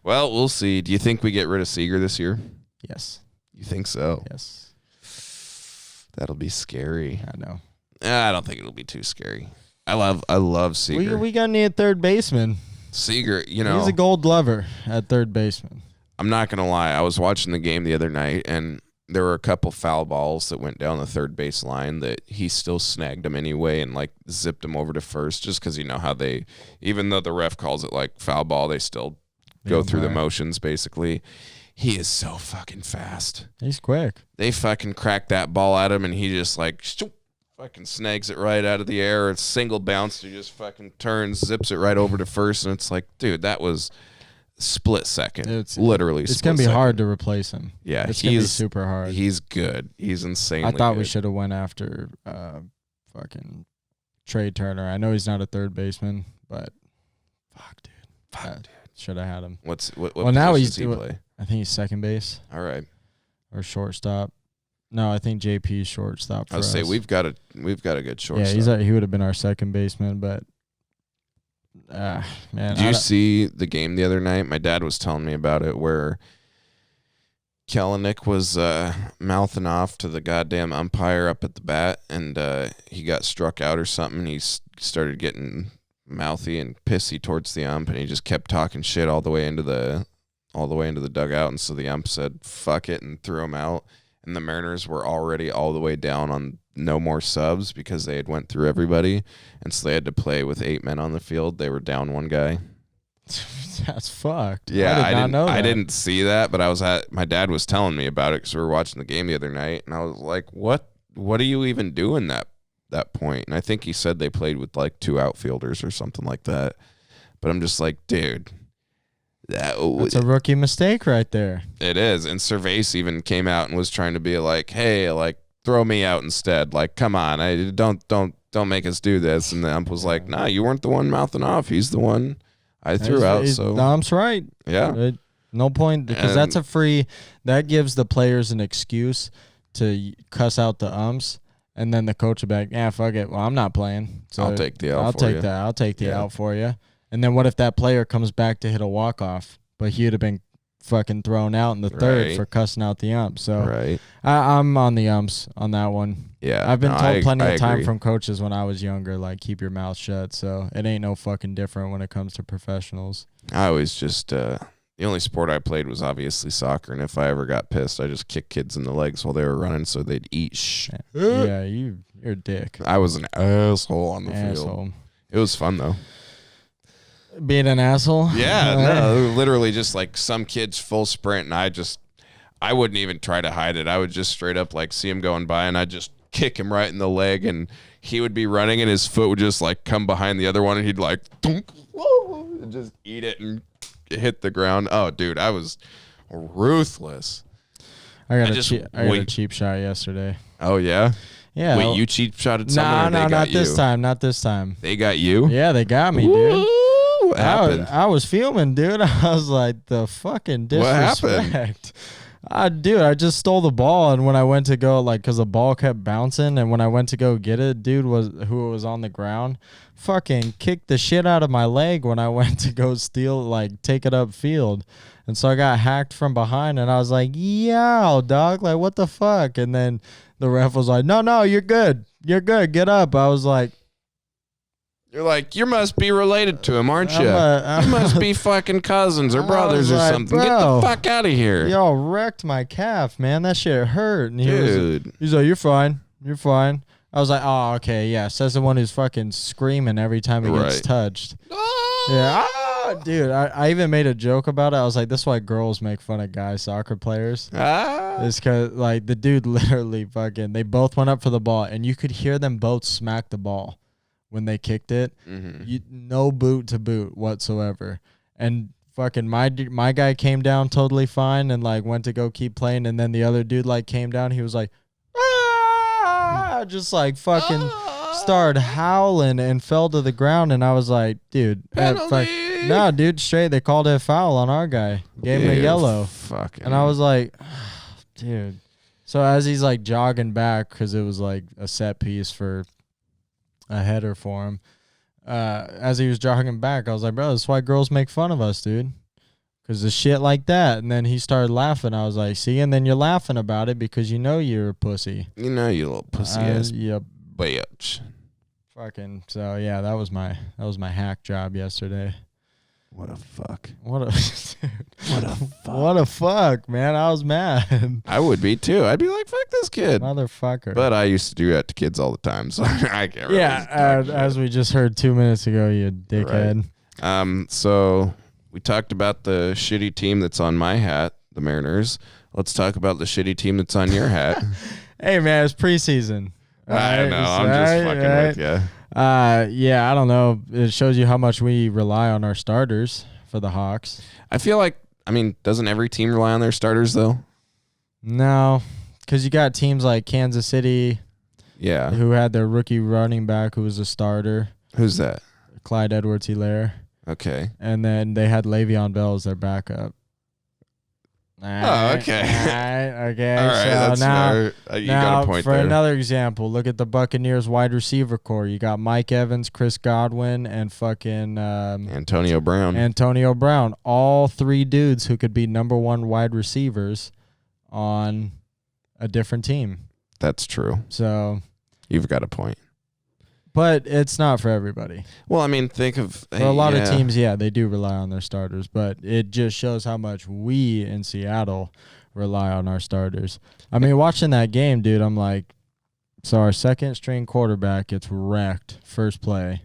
Speaker 1: Well, we'll see. Do you think we get rid of Seager this year?
Speaker 2: Yes.
Speaker 1: You think so?
Speaker 2: Yes.
Speaker 1: That'll be scary.
Speaker 2: I know.
Speaker 1: I don't think it'll be too scary. I love Seager.
Speaker 2: We got need a third baseman.
Speaker 1: Seager,
Speaker 2: he's a Gold Glover at third baseman.
Speaker 1: I'm not gonna lie. I was watching the game the other night, and there were a couple foul balls that went down the third base line that he still snagged them anyway and zipped them over to first, just because how they, even though the ref calls it foul ball, they still go through the motions basically. He is so fucking fast.
Speaker 2: He's quick. They
Speaker 1: fucking cracked that ball at him, and he just fucking snags it right out of the air. It's single bounce. He just fucking turns, zips it right over to first, and it's dude, that was split second. It's literally.
Speaker 2: It's gonna be hard to replace him.
Speaker 1: Yeah,
Speaker 2: it's gonna be super hard.
Speaker 1: He's good. He's insanely.
Speaker 2: I thought
Speaker 1: good.
Speaker 2: We should have went after fucking Trey Turner. I know he's not a third baseman, but fuck, dude. Should have had him.
Speaker 1: What
Speaker 2: now
Speaker 1: does he play?
Speaker 2: I think he's second base.
Speaker 1: All right.
Speaker 2: Or shortstop. No, I think JP's shortstop.
Speaker 1: I would say we've got a good shortstop.
Speaker 2: Yeah, he would have been our second baseman, but man.
Speaker 1: Did you see the game the other night? My dad was telling me about it, where Kellenick was mouthing off to the goddamn umpire up at the bat, and he got struck out or something. He started getting mouthy and pissy towards the ump, and he just kept talking shit all the way into the dugout. And so the ump said fuck it and threw him out. And the Mariners were already all the way down on no more subs because they had went through everybody, and so they had to play with 8 men on the field. They were down 1 guy.
Speaker 2: That's fucked.
Speaker 1: Yeah, I didn't see that, but my dad was telling me about it because we were watching the game the other night, and I was like, what are you even doing that point? And I think he said they played with like 2 outfielders or something like that. But I'm just like, dude,
Speaker 2: that's a rookie mistake right there.
Speaker 1: It is. And Cervase even came out and was trying to be like, hey, like, throw me out instead. Like, come on, don't make us do this. And the ump was like, nah, you weren't the one mouthing off. He's the one I threw out. So
Speaker 2: the ump's right.
Speaker 1: Yeah.
Speaker 2: No point, because that's a free. That gives the players an excuse to cuss out the umps, and then the coach will be like, yeah, fuck it. Well, I'm not playing. So
Speaker 1: I'll take the out.
Speaker 2: I'll take the out for you. And then what if that player comes back to hit a walk-off, but he would have been fucking thrown out in the third for cussing out the ump? So I'm on the umps on that one.
Speaker 1: Yeah,
Speaker 2: I've been told plenty of time from coaches when I was younger, like, keep your mouth shut. So it ain't no fucking different when it comes to professionals.
Speaker 1: I always just the only sport I played was obviously soccer, and if I ever got pissed, I just kicked kids in the legs while they were running so they'd eat.
Speaker 2: Yeah, you're a dick.
Speaker 1: I was an asshole on the field. It was fun though.
Speaker 2: Being an asshole?
Speaker 1: Yeah, no, literally just like some kids full sprint, and I wouldn't even try to hide it. I would just straight up like see him going by, and I'd just kick him right in the leg, and he would be running, and his foot would just like come behind the other one, and he'd like thunk, and just eat it and hit the ground. Oh, dude, I was ruthless.
Speaker 2: I got a cheap shot yesterday.
Speaker 1: Oh, yeah?
Speaker 2: Yeah.
Speaker 1: Wait, you cheap shotted someone? No,
Speaker 2: not this time. Not this time.
Speaker 1: They got you?
Speaker 2: Yeah, they got me, dude.
Speaker 1: What happened?
Speaker 2: I was fuming, dude. I was like, the fucking disrespect.
Speaker 1: What happened?
Speaker 2: Dude, I just stole the ball, and when I went to go, like, because the ball kept bouncing, and when I went to go get it, dude who was on the ground, fucking kicked the shit out of my leg when I went to go take it up field. And so I got hacked from behind, and I was like, yeah, dog, like, what the fuck? And then the ref was like, no, you're good. You're good. Get up. I was like,
Speaker 1: you're like, you must be related to him, aren't you? You must be fucking cousins or brothers or something. Bro, get the fuck out of here.
Speaker 2: Y'all wrecked my calf, man. That shit hurt. And
Speaker 1: dude.
Speaker 2: He's like, you're fine. You're fine. I was like, oh, okay, yeah. Says the one who's fucking screaming every time he gets touched. Yeah. Dude, I even made a joke about it. I was like, this is why girls make fun of guy soccer players. It's because, like, the dude literally they both went up for the ball, and you could hear them both smack the ball when they kicked it. No boot to boot whatsoever. And fucking my guy came down totally fine and, like, went to go keep playing, and then the other dude, like, came down. He was like, just, like, fucking started howling and fell to the ground, and I was like, dude, no, dude, straight. They called it a foul on our guy. Gave him a yellow. And I was like, dude. So as he's like jogging back, because it was like a set piece for a header for him, as he was jogging back, I was like, bro, that's why girls make fun of us, dude. Because of shit like that. And then he started laughing. I was like, see, and then you're laughing about it because you know you're a pussy.
Speaker 1: You know you little pussy ass bitch.
Speaker 2: Fucking, so yeah, that was my hack job yesterday.
Speaker 1: What a fuck.
Speaker 2: What a fuck. What a fuck, man. I was mad.
Speaker 1: I would be too. I'd be like, fuck this kid.
Speaker 2: Motherfucker.
Speaker 1: But I used to do that to kids all the time, so I can't really.
Speaker 2: Yeah, as we just heard 2 minutes ago, you dickhead.
Speaker 1: Right. So we talked about the shitty team that's on my hat, the Mariners. Let's talk about the shitty team that's on your hat.
Speaker 2: Hey, man, it's preseason.
Speaker 1: I know. I'm just fucking with you.
Speaker 2: Yeah, I don't know. It shows you how much we rely on our starters for the Hawks.
Speaker 1: I feel like, doesn't every team rely on their starters, though?
Speaker 2: No, because you got teams like Kansas City, who had their rookie running back who was a starter.
Speaker 1: Who's that?
Speaker 2: Clyde Edwards-Helaire.
Speaker 1: Okay.
Speaker 2: And then they had Le'Veon Bell as their backup.
Speaker 1: Oh, okay.
Speaker 2: Okay.
Speaker 1: All right,
Speaker 2: so
Speaker 1: that's fair. You got a point
Speaker 2: for
Speaker 1: there.
Speaker 2: Another example, look at the Buccaneers wide receiver core. You got Mike Evans, Chris Godwin, and fucking
Speaker 1: Antonio Brown.
Speaker 2: All 3 dudes who could be number 1 wide receivers on a different team.
Speaker 1: That's true.
Speaker 2: So
Speaker 1: you've got a point.
Speaker 2: But it's not for everybody.
Speaker 1: Well, I mean, think of...
Speaker 2: For a lot of teams, yeah, they do rely on their starters, but it just shows how much we in Seattle rely on our starters. I mean, watching that game, dude, I'm like, so our second-string quarterback gets wrecked, first play,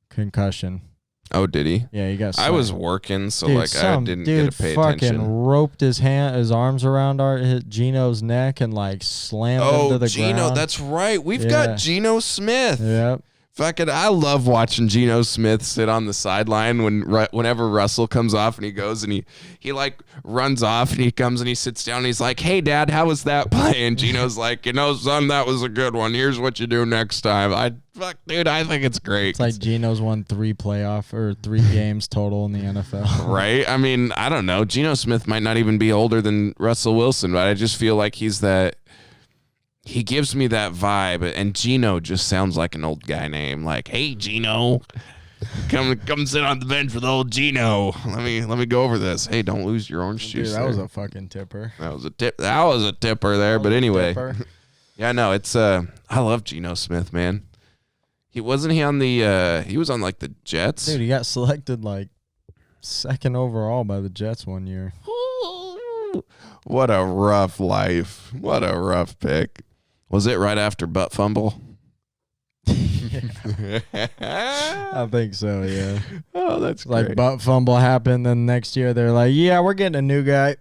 Speaker 2: concussion.
Speaker 1: Oh, did he?
Speaker 2: Yeah, he got
Speaker 1: slammed. I was working, so dude, I didn't get to pay attention.
Speaker 2: Fucking roped his arms around Gino's neck and like slammed him to the ground.
Speaker 1: Gino, that's right. We've got Geno Smith.
Speaker 2: Yep.
Speaker 1: Fucking, I love watching Geno Smith sit on the sideline whenever Russell comes off and he goes and he like runs off and he comes and he sits down and he's like, "Hey, Dad, how was that play?" And Geno's like, "Son, that was a good one. Here's what you do next time." Dude, I think it's great.
Speaker 2: It's like Geno's won 3 games total in the NFL.
Speaker 1: Right? I mean, I don't know. Geno Smith might not even be older than Russell Wilson, but I just feel like he gives me that vibe, and Gino just sounds like an old guy name. Like, "Hey, Gino, come sit on the bench with old Gino. Let me go over this. Hey, don't lose your orange juice."
Speaker 2: Dude, that was a fucking tipper.
Speaker 1: That was a tipper there. But anyway, yeah, no, it's I love Geno Smith, man. He was on like the Jets.
Speaker 2: Dude, he got selected like 2nd overall by the Jets one year.
Speaker 1: What a rough life. What a rough pick. Was it right after butt fumble?
Speaker 2: I think so, yeah.
Speaker 1: Oh, that's
Speaker 2: like
Speaker 1: great.
Speaker 2: Butt fumble happened, then next year they're like, "Yeah, we're getting a new guy.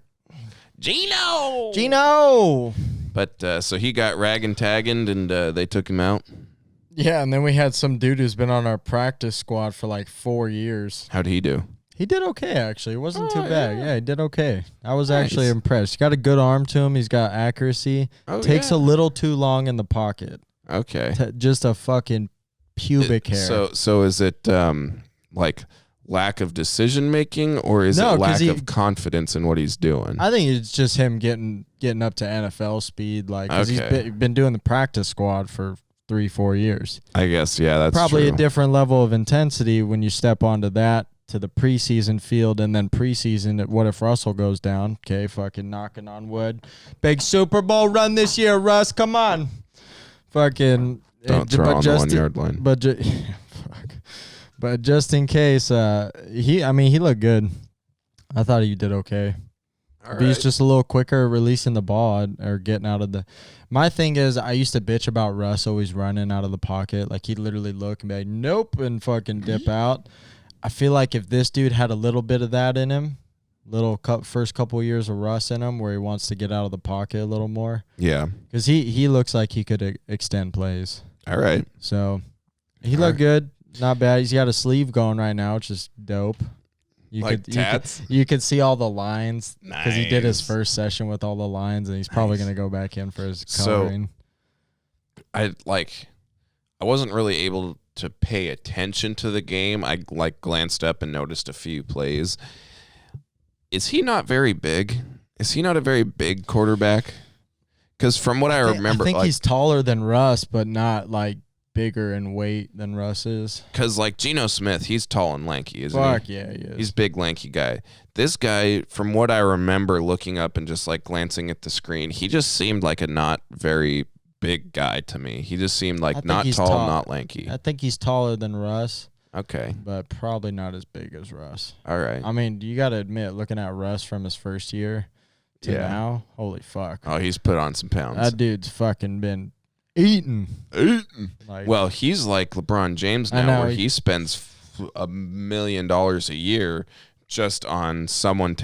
Speaker 1: Gino! But so he got rag and tagged and they took him out?
Speaker 2: Yeah, and then we had some dude who's been on our practice squad for like 4 years.
Speaker 1: How'd he do?
Speaker 2: He did okay, actually. It wasn't too bad. Yeah, he did okay. I was actually impressed. He's got a good arm to him. He's got accuracy. Takes a little too long in the pocket.
Speaker 1: Okay.
Speaker 2: Just a fucking pubic hair.
Speaker 1: So is it like lack of decision making, or is it lack of confidence in what he's doing?
Speaker 2: I think it's just him getting up to NFL speed, like, because he's been doing the practice squad for 3-4 years.
Speaker 1: I guess, yeah, that's
Speaker 2: probably
Speaker 1: true.
Speaker 2: A different level of intensity when you step onto that, to the preseason field, and then preseason, what if Russell goes down? Okay, fucking knocking on wood. Big Super Bowl run this year, Russ. Come on. Fucking.
Speaker 1: Don't throw on the 1 yard line.
Speaker 2: But just in case, he looked good. I thought he did okay. But he's just a little quicker releasing the ball or getting out of the. My thing is, I used to bitch about Russ always running out of the pocket. Like, he'd literally look and be like, "Nope," and fucking dip out. I feel like if this dude had a little bit of that in him, first couple years of Russ in him, where he wants to get out of the pocket a little more.
Speaker 1: Yeah.
Speaker 2: Because he looks like he could extend plays.
Speaker 1: All right.
Speaker 2: So he looked good. Not bad. He's got a sleeve going right now, which is dope.
Speaker 1: Tats?
Speaker 2: You could see all the lines because he did his first session with all the lines, and he's probably going to go back in for his coloring.
Speaker 1: So I wasn't really able to pay attention to the game. I glanced up and noticed a few plays. Is he not very big? Is he not a very big quarterback? Because from what I remember,
Speaker 2: I think he's taller than Russ, but not like bigger in weight than Russ is.
Speaker 1: Because like Geno Smith, he's tall and lanky, isn't
Speaker 2: he? Yeah, he is.
Speaker 1: He's a big, lanky guy. This guy, from what I remember looking up and just like glancing at the screen, he just seemed like a not very big guy to me. He just seemed like not tall, not lanky.
Speaker 2: I think he's taller than Russ.
Speaker 1: Okay.
Speaker 2: But probably not as big as Russ.
Speaker 1: All right.
Speaker 2: I mean, you got to admit, looking at Russ from his first year to now, holy fuck.
Speaker 1: Oh, he's put on some pounds.
Speaker 2: That dude's fucking been eating.
Speaker 1: Like, well, he's like LeBron James now, where he spends $1 million a year just on someone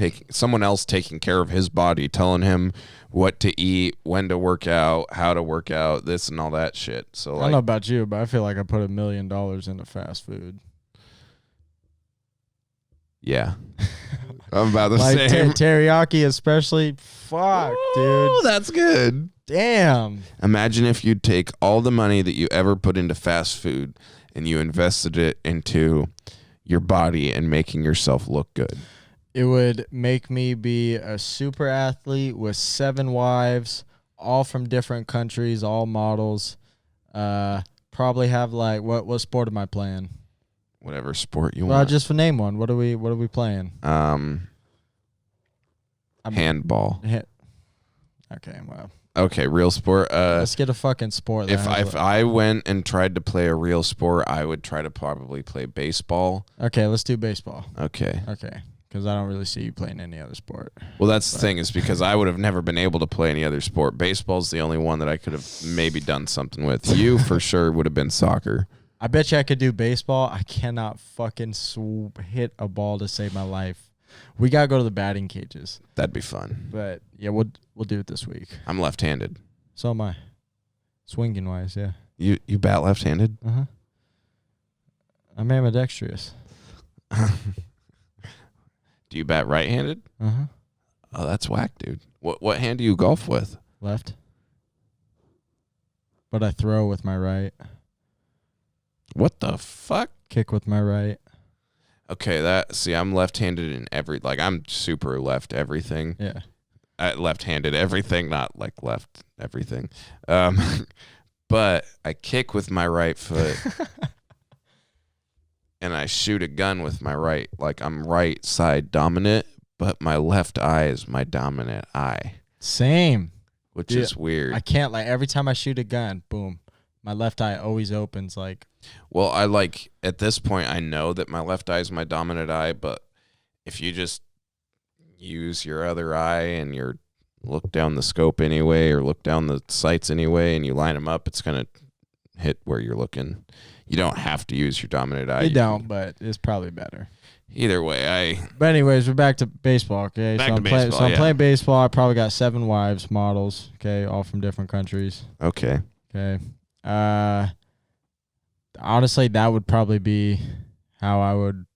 Speaker 1: else taking care of his body, telling him what to eat, when to work out, how to work out, this and all that shit. So
Speaker 2: I don't know about you, but I feel like I put $1 million into fast food.
Speaker 1: Yeah. I'm about the same.
Speaker 2: Teriyaki especially. Fuck, dude.
Speaker 1: Oh, that's good.
Speaker 2: Damn.
Speaker 1: Imagine if you'd take all the money that you ever put into fast food and you invested it into your body and making yourself look good.
Speaker 2: It would make me be a super athlete with 7 wives, all from different countries, all models. Probably have like what sport am I playing?
Speaker 1: Whatever sport you want.
Speaker 2: Just name one. What are we playing?
Speaker 1: Handball.
Speaker 2: Okay, well.
Speaker 1: Okay, real sport.
Speaker 2: Let's get a fucking sport.
Speaker 1: If I went and tried to play a real sport, I would try to probably play baseball.
Speaker 2: Okay, let's do baseball.
Speaker 1: Okay.
Speaker 2: Because I don't really see you playing any other sport.
Speaker 1: Well, that's the thing, is because I would have never been able to play any other sport. Baseball's the only one that I could have maybe done something with. You, for sure, would have been soccer.
Speaker 2: I bet you I could do baseball. I cannot fucking hit a ball to save my life. We got to go to the batting cages.
Speaker 1: That'd be fun.
Speaker 2: But, yeah, we'll do it this week.
Speaker 1: I'm left-handed.
Speaker 2: So am I. Swinging-wise, yeah.
Speaker 1: You bat left-handed?
Speaker 2: Uh-huh. I'm ambidextrous.
Speaker 1: Do you bat right-handed?
Speaker 2: Uh-huh.
Speaker 1: Oh, that's whack, dude. What hand do you golf with?
Speaker 2: Left. But I throw with my right.
Speaker 1: What the fuck?
Speaker 2: Kick with my right.
Speaker 1: Okay, I'm left-handed in I'm super left everything.
Speaker 2: Yeah.
Speaker 1: Left-handed everything, not like left everything. But I kick with my right foot. And I shoot a gun with my right. Like, I'm right side dominant, but my left eye is my dominant eye.
Speaker 2: Same.
Speaker 1: Which is weird.
Speaker 2: I can't, every time I shoot a gun, boom, my left eye always opens,
Speaker 1: Well, at this point, I know that my left eye is my dominant eye, but if you just use your other eye and you look down the scope anyway or look down the sights anyway and you line them up, it's going to hit where you're looking. You don't have to use your dominant eye.
Speaker 2: You don't, but it's probably better.
Speaker 1: Either way,
Speaker 2: But anyways, we're back to baseball, okay?
Speaker 1: I'm
Speaker 2: playing baseball. I probably got 7 wives, models, okay, all from different countries.
Speaker 1: Okay.
Speaker 2: Okay. Honestly, that would probably be how I would.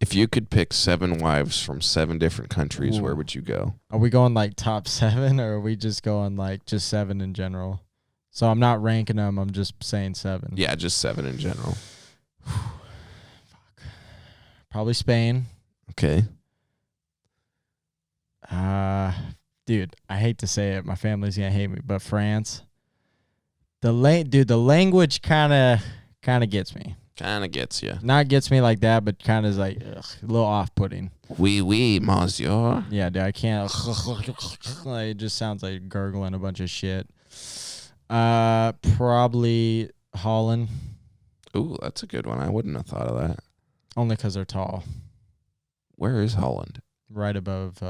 Speaker 1: If you could pick 7 wives from 7 different countries, where would you go?
Speaker 2: Are we going top 7, or are we just going just 7 in general? So I'm not ranking them. I'm just saying 7.
Speaker 1: Yeah, just 7 in general.
Speaker 2: Fuck. Probably Spain.
Speaker 1: Okay.
Speaker 2: Dude, I hate to say it. My family's gonna hate me, but France. The language kind of gets me.
Speaker 1: Kind of gets you.
Speaker 2: Not gets me like that, but kind of is a little off-putting.
Speaker 1: Oui, monsieur.
Speaker 2: Yeah, dude, I can't. It just sounds like gurgling a bunch of shit. Probably Holland.
Speaker 1: Ooh, that's a good one. I wouldn't have thought of that.
Speaker 2: Only because they're tall.
Speaker 1: Where is Holland?
Speaker 2: Right above.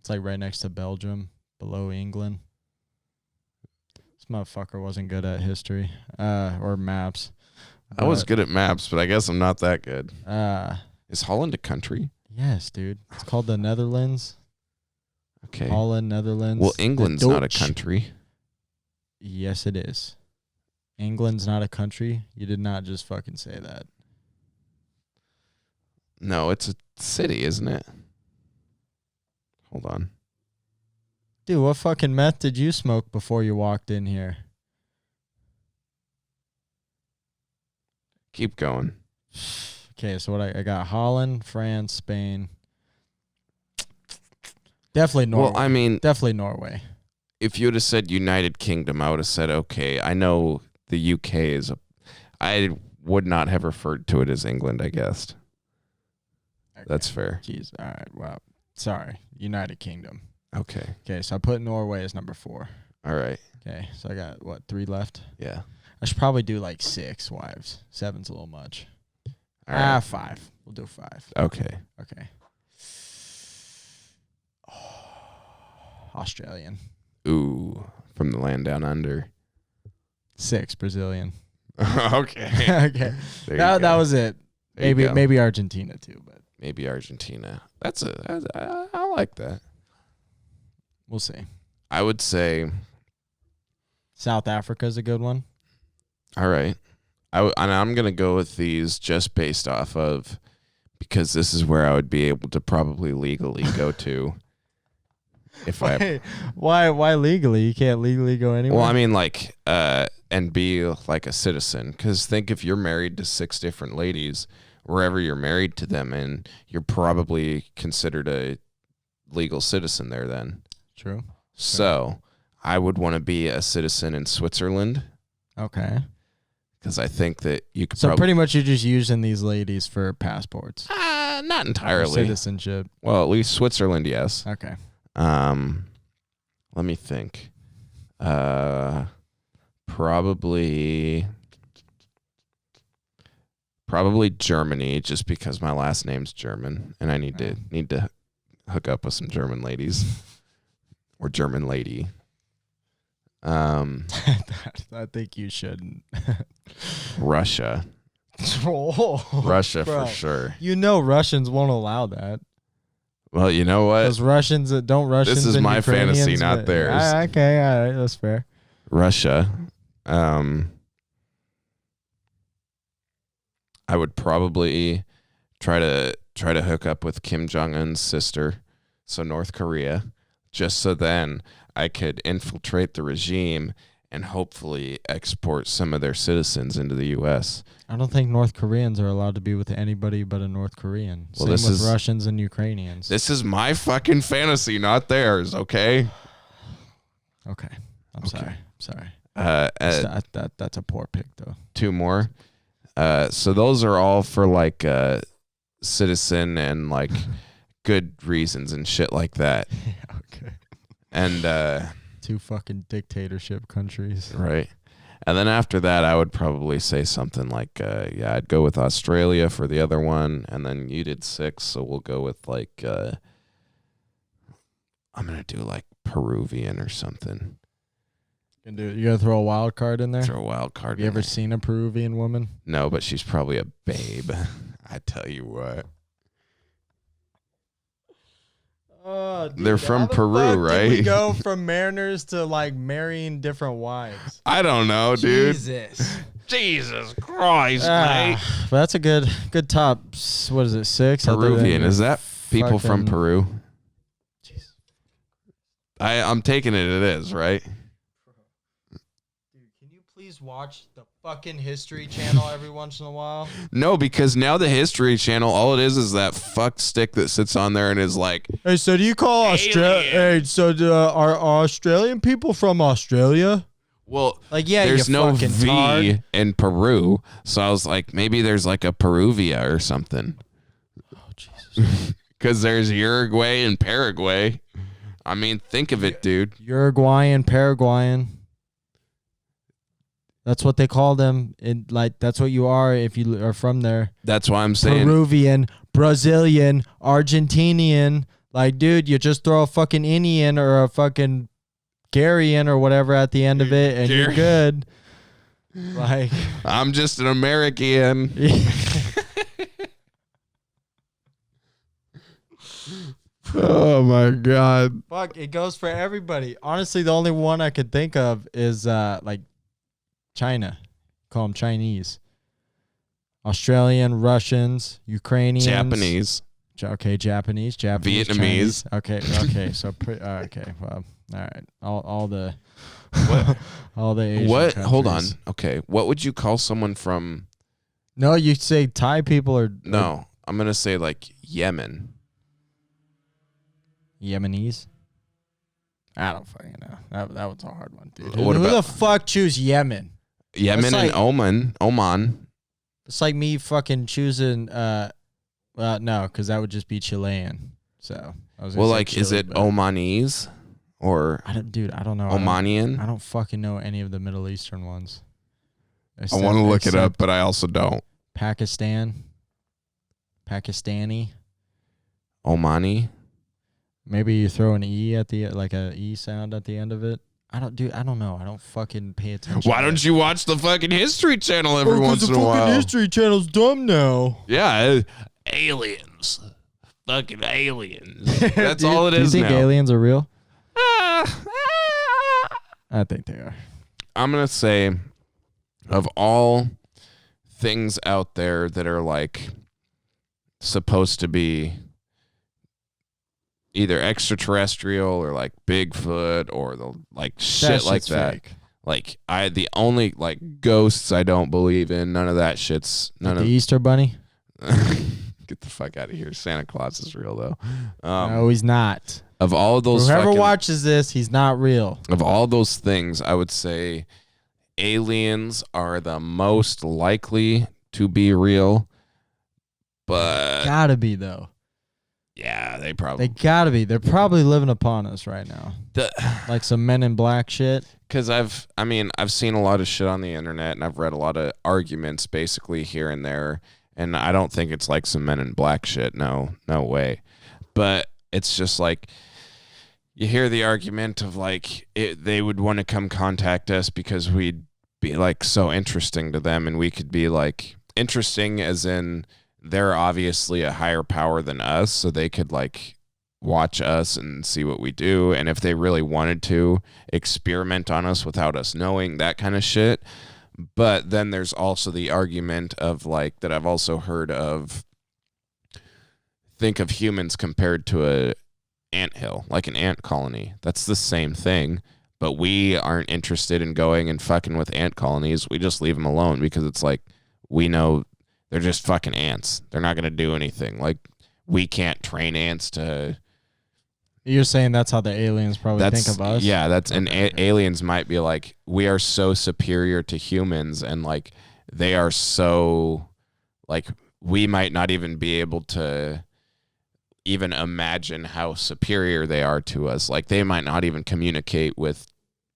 Speaker 2: It's right next to Belgium, below England. This motherfucker wasn't good at history, or maps.
Speaker 1: I was good at maps, but I guess I'm not that good. Is Holland a country?
Speaker 2: Yes, dude. It's called the Netherlands.
Speaker 1: Okay.
Speaker 2: Holland, Netherlands.
Speaker 1: Well, England's not a country.
Speaker 2: Yes, it is. England's not a country. You did not just fucking say that.
Speaker 1: No, it's a city, isn't it? Hold on.
Speaker 2: Dude, what fucking meth did you smoke before you walked in here?
Speaker 1: Keep going.
Speaker 2: Okay, so what I got Holland, France, Spain. Definitely Norway.
Speaker 1: Well, I mean,
Speaker 2: definitely Norway.
Speaker 1: If you would have said United Kingdom, I would have said, okay, I know the UK is I would not have referred to it as England, I guess. Okay. That's fair.
Speaker 2: Jeez. All right. Well, sorry. United Kingdom.
Speaker 1: Okay.
Speaker 2: Okay, so I put Norway as number 4.
Speaker 1: All right.
Speaker 2: Okay, so I got, 3 left?
Speaker 1: Yeah.
Speaker 2: I should probably do 6 wives. 7's a little much.
Speaker 1: All right.
Speaker 2: 5. We'll do 5.
Speaker 1: Okay.
Speaker 2: Okay. Australian.
Speaker 1: Ooh, from the land down under.
Speaker 2: 6, Brazilian.
Speaker 1: Okay.
Speaker 2: Okay. That was it. Maybe Argentina too, but
Speaker 1: maybe Argentina. I like that.
Speaker 2: We'll see.
Speaker 1: I would say
Speaker 2: South Africa's a good one.
Speaker 1: All right. I'm going to go with these just based off of, because this is where I would be able to probably legally go to.
Speaker 2: Why legally? You can't legally go anywhere?
Speaker 1: Well, I mean, and be like a citizen. Because think if you're married to 6 different ladies, wherever you're married to them, and you're probably considered a legal citizen there then.
Speaker 2: True.
Speaker 1: So I would want to be a citizen in Switzerland.
Speaker 2: Okay.
Speaker 1: Because I think that you could.
Speaker 2: So pretty much you're just using these ladies for passports.
Speaker 1: Not entirely.
Speaker 2: Citizenship.
Speaker 1: Well, at least Switzerland, yes.
Speaker 2: Okay.
Speaker 1: Let me think. Probably Germany, just because my last name's German, and I need to hook up with some German ladies or German lady.
Speaker 2: I think you shouldn't.
Speaker 1: Russia. Russia for sure.
Speaker 2: Russians won't allow that.
Speaker 1: Well, you know what?
Speaker 2: Those Russians that don't Russians.
Speaker 1: This is my fantasy, not theirs.
Speaker 2: Okay, all right, that's fair.
Speaker 1: Russia. I would probably try to hook up with Kim Jong-un's sister, so North Korea, just so then I could infiltrate the regime and hopefully export some of their citizens into the U.S.
Speaker 2: I don't think North Koreans are allowed to be with anybody but a North Korean. Well, Same with Russians and Ukrainians.
Speaker 1: This is my fucking fantasy, not theirs, okay?
Speaker 2: Okay. I'm sorry. That's a poor pick, though.
Speaker 1: 2 more. So those are all for like citizen and like good reasons and shit like that.
Speaker 2: Yeah, okay.
Speaker 1: And
Speaker 2: 2 fucking dictatorship countries.
Speaker 1: Right. And then after that, I would probably say something like, I'd go with Australia for the other one. And then you did 6, so we'll go with like, I'm going to do like Peruvian or something.
Speaker 2: You gotta throw a wild card in there?
Speaker 1: Throw a wild card.
Speaker 2: You ever seen a Peruvian woman?
Speaker 1: No, but she's probably a babe. I tell you what.
Speaker 2: Oh, dude,
Speaker 1: they're from Peru, right?
Speaker 2: Did we go from mariners to like marrying different wives?
Speaker 1: I don't know, dude.
Speaker 2: Jesus
Speaker 1: Christ, mate.
Speaker 2: But that's a good top. What is it? 6?
Speaker 1: Peruvian. Is that people from Peru? Jesus. I'm taking it. It is, right?
Speaker 2: Please watch the fucking History Channel every once in a while.
Speaker 1: No, because now the History Channel, all it is that fucked stick that sits on there and is like,
Speaker 2: hey, so do you call Australia? Hey, so are Australian people from Australia?
Speaker 1: Well,
Speaker 2: like, yeah,
Speaker 1: there's no V
Speaker 2: tard.
Speaker 1: in Peru, so I was like, maybe there's like a Peruvia or something.
Speaker 2: Oh, Jesus.
Speaker 1: Because there's Uruguay and Paraguay. I mean, think of it, dude.
Speaker 2: Uruguayan, Paraguayan. That's what they call them. That's what you are if you are from there.
Speaker 1: That's why I'm saying
Speaker 2: Peruvian, Brazilian, Argentinian. Like, dude, you just throw a fucking Indian or a fucking Garian or whatever at the end of it, and you're good. Like,
Speaker 1: I'm just an American. Oh my God.
Speaker 2: Fuck, it goes for everybody. Honestly, the only one I could think of is like China. Call them Chinese. Australian, Russians, Ukrainians.
Speaker 1: Japanese.
Speaker 2: Okay, Japanese,
Speaker 1: Vietnamese.
Speaker 2: Chinese. Okay. So okay. Well, all right. All the
Speaker 1: what?
Speaker 2: all the Asian
Speaker 1: what?
Speaker 2: countries.
Speaker 1: Hold on. Okay, what would you call someone from?
Speaker 2: No, you say Thai people or
Speaker 1: no. I'm gonna say like Yemen.
Speaker 2: Yemenis. I don't fucking know. That was a hard one, dude.
Speaker 1: Who
Speaker 2: the fuck choose Yemen?
Speaker 1: Yemen and Oman.
Speaker 2: It's like me fucking choosing. No, because that would just be Chilean. So I was.
Speaker 1: Well, like, Chile, is it Omanese or?
Speaker 2: I don't know.
Speaker 1: Omanian.
Speaker 2: I don't fucking know any of the Middle Eastern ones.
Speaker 1: I want to look it up, but I also don't.
Speaker 2: Pakistani.
Speaker 1: Omani.
Speaker 2: Maybe you throw an E at the like a E sound at the end of it. I don't know. I don't fucking pay attention.
Speaker 1: Why don't you watch the fucking History Channel every once in a while?
Speaker 2: The fucking History Channel's dumb now.
Speaker 1: Yeah, aliens. Fucking aliens. That's all it is now.
Speaker 2: Do you think aliens are real? I think they are.
Speaker 1: I'm going to say, of all things out there that are like supposed to be either extraterrestrial or like Bigfoot or the like shit like that. Fake. Like the only like ghosts I don't believe in. None of that shit's
Speaker 2: the Easter Bunny.
Speaker 1: Get the fuck out of here. Santa Claus is real though.
Speaker 2: No, he's not.
Speaker 1: Of all those,
Speaker 2: whoever watches this, he's not real.
Speaker 1: Of all those things, I would say aliens are the most likely to be real. But
Speaker 2: gotta be though.
Speaker 1: Yeah, they probably.
Speaker 2: They gotta be. They're probably living upon us right now. Like some Men in Black shit.
Speaker 1: Because I've seen a lot of shit on the internet, and I've read a lot of arguments basically here and there, and I don't think it's like some Men in Black shit. No way. But it's just like you hear the argument of like they would want to come contact us because we'd be like so interesting to them, and we could be like interesting as in they're obviously a higher power than us, so they could like watch us and see what we do, and if they really wanted to experiment on us without us knowing, that kind of shit. But then there's also the argument of like that I've also heard of, think of humans compared to a anthill, like an ant colony. That's the same thing, but we aren't interested in going and fucking with ant colonies. We just leave them alone because it's like we know they're just fucking ants. They're not going to do anything. Like, we can't train ants to...
Speaker 2: You're saying that's how the aliens probably think of us?
Speaker 1: Yeah, aliens might be like, we are so superior to humans, and, like, they are so... Like, we might not even be able to even imagine how superior they are to us. Like, they might not even communicate with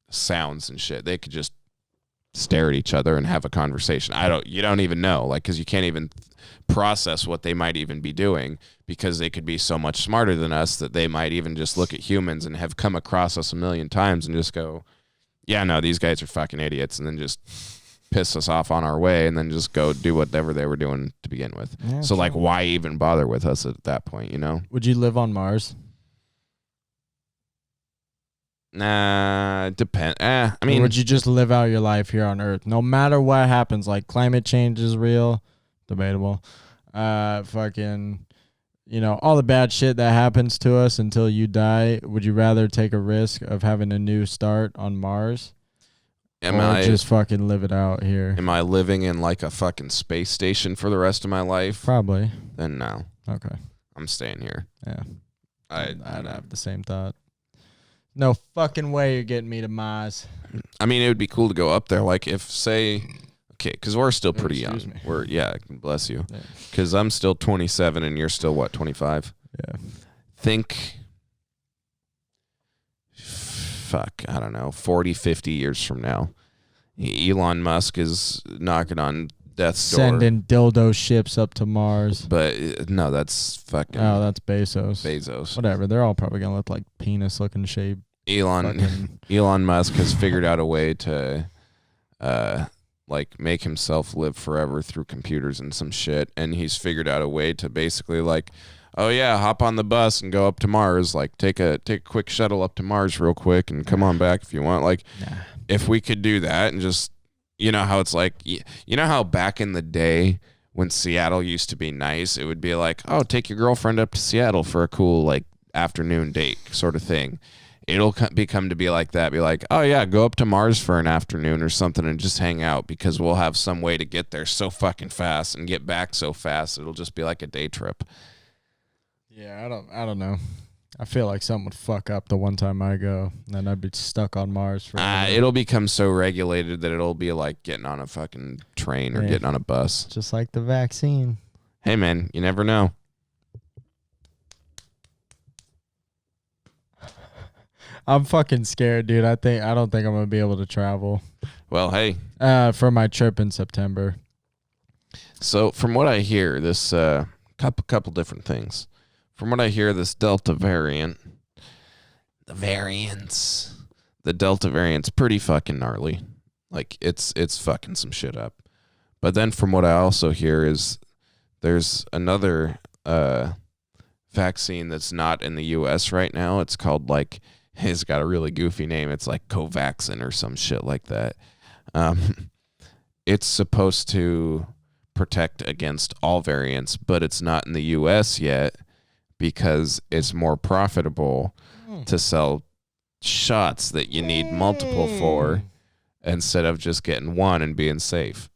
Speaker 1: sounds and shit. They could just stare at each other and have a conversation. You don't even know, like, because you can't even process what they might even be doing, because they could be so much smarter than us that they might even just look at humans and have come across us a million times and just go, yeah, no, these guys are fucking idiots, and then just piss us off on our way and then just go do whatever they were doing to begin with. Yeah, so, like, why even bother with us at that point, you know?
Speaker 2: Would you live on Mars?
Speaker 1: Nah, depend. I mean,
Speaker 2: or would you just live out your life here on Earth, no matter what happens? Like, climate change is real, debatable. Fucking, all the bad shit that happens to us until you die. Would you rather take a risk of having a new start on Mars, or just fucking live it out here?
Speaker 1: Am I living in like a fucking space station for the rest of my life?
Speaker 2: Probably.
Speaker 1: Then no.
Speaker 2: Okay.
Speaker 1: I'm staying here.
Speaker 2: Yeah. I'd have the same thought. No fucking way you're getting me to Mars.
Speaker 1: I mean, it would be cool to go up there. Like, if, say, okay, because we're still pretty young. Bless you. Because I'm still 27 and you're still, what, 25?
Speaker 2: Yeah.
Speaker 1: Think, I don't know, 40, 50 years from now, Elon Musk is knocking on death's door.
Speaker 2: Sending dildo ships up to Mars.
Speaker 1: But no, that's fucking...
Speaker 2: Oh, that's Bezos. Whatever. They're all probably going to look like penis-looking shape.
Speaker 1: Elon Musk has figured out a way to like make himself live forever through computers and some shit. And he's figured out a way to basically like, oh yeah, hop on the bus and go up to Mars. Like take a quick shuttle up to Mars real quick and come on back if you want. Like if we could do that and just... You know how it's like, you know how back in the day when Seattle used to be nice, it would be like, oh, take your girlfriend up to Seattle for a cool, like, afternoon date sort of thing. It'll become to be like that. Be like, oh, yeah, go up to Mars for an afternoon or something and just hang out, because we'll have some way to get there so fucking fast and get back so fast. It'll just be like a day trip.
Speaker 2: Yeah, I don't know. I feel like something would fuck up the one time I go, and then I'd be stuck on Mars forever.
Speaker 1: It'll become so regulated that it'll be like getting on a fucking train or getting on a bus.
Speaker 2: Just like the vaccine.
Speaker 1: Hey, man, you never know.
Speaker 2: I'm fucking scared, dude. I don't think I'm going to be able to travel.
Speaker 1: Well, hey.
Speaker 2: For my trip in September.
Speaker 1: So, from what I hear, this couple different things. From what I hear, this Delta variant, the Delta variant's pretty fucking gnarly. Like, it's fucking some shit up. But then from what I also hear is there's another vaccine that's not in the U.S. right now. It's called, like, it's got a really goofy name. It's like Covaxin or some shit like that. It's supposed to protect against all variants, but it's not in the U.S. yet, because it's more profitable to sell shots that you need multiple for instead of just getting one and being safe.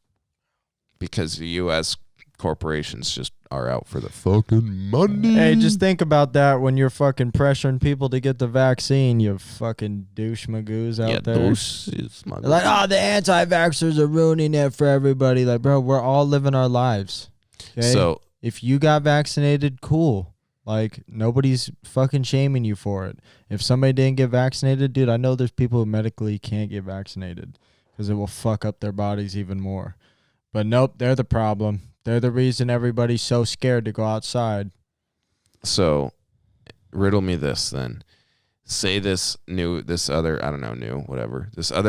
Speaker 1: Because the U.S. corporations just are out for the fucking money.
Speaker 2: Hey, just think about that when you're fucking pressuring people to get the vaccine, you fucking douche magoos out there. They're like, oh, the anti-vaxxers are ruining it for everybody. Like, bro, we're all living our lives. Okay?
Speaker 1: So
Speaker 2: if you got vaccinated, cool. Like, nobody's fucking shaming you for it. If somebody didn't get vaccinated, dude, I know there's people who medically can't get vaccinated because it will fuck up their bodies even more. But nope, they're the problem. They're the reason everybody's so scared to go outside.
Speaker 1: So, riddle me this then. Say this other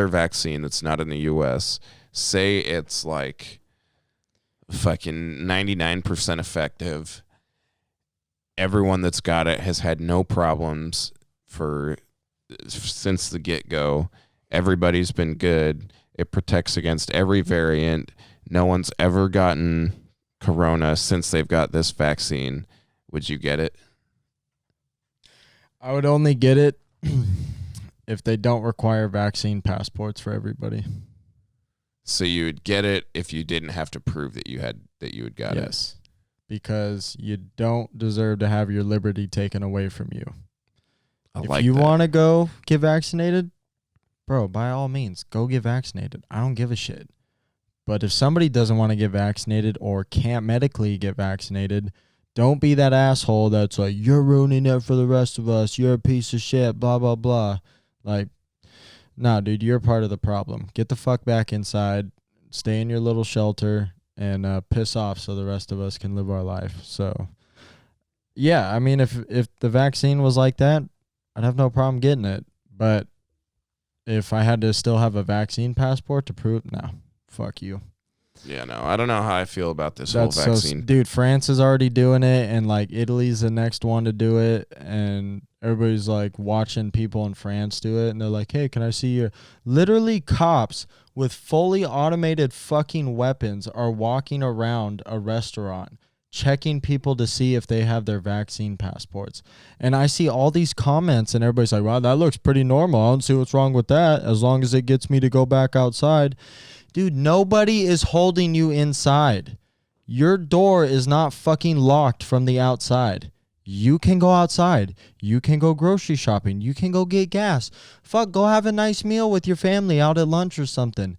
Speaker 1: vaccine that's not in the U.S., say it's like fucking 99% effective. Everyone that's got it has had no problems since the get-go. Everybody's been good. It protects against every variant. No one's ever gotten corona since they've got this vaccine. Would you get it?
Speaker 2: I would only get it if they don't require vaccine passports for everybody.
Speaker 1: So you would get it if you didn't have to prove that you had got it.
Speaker 2: Yes. Because you don't deserve to have your liberty taken away from you. If you want to go get vaccinated, bro, by all means, go get vaccinated. I don't give a shit. But if somebody doesn't want to get vaccinated or can't medically get vaccinated, don't be that asshole that's like, you're ruining it for the rest of us. You're a piece of shit, blah, blah, blah. Like, nah, dude, you're part of the problem. Get the fuck back inside. Stay in your little shelter. And piss off so the rest of us can live our life. So, yeah, I mean, if the vaccine was like that, I'd have no problem getting it. But if I had to still have a vaccine passport to prove, no, fuck you.
Speaker 1: Yeah, no, I don't know how I feel about this whole vaccine.
Speaker 2: Dude, France is already doing it, and like Italy's the next one to do it, and everybody's like watching people in France do it, and they're like, hey, can I see your... Literally cops with fully automated fucking weapons are walking around a restaurant checking people to see if they have their vaccine passports. And I see all these comments and everybody's like, wow, that looks pretty normal. I don't see what's wrong with that as long as it gets me to go back outside. Dude, nobody is holding you inside. Your door is not fucking locked from the outside. You can go outside. You can go grocery shopping. You can go get gas. Fuck, go have a nice meal with your family out at lunch or something.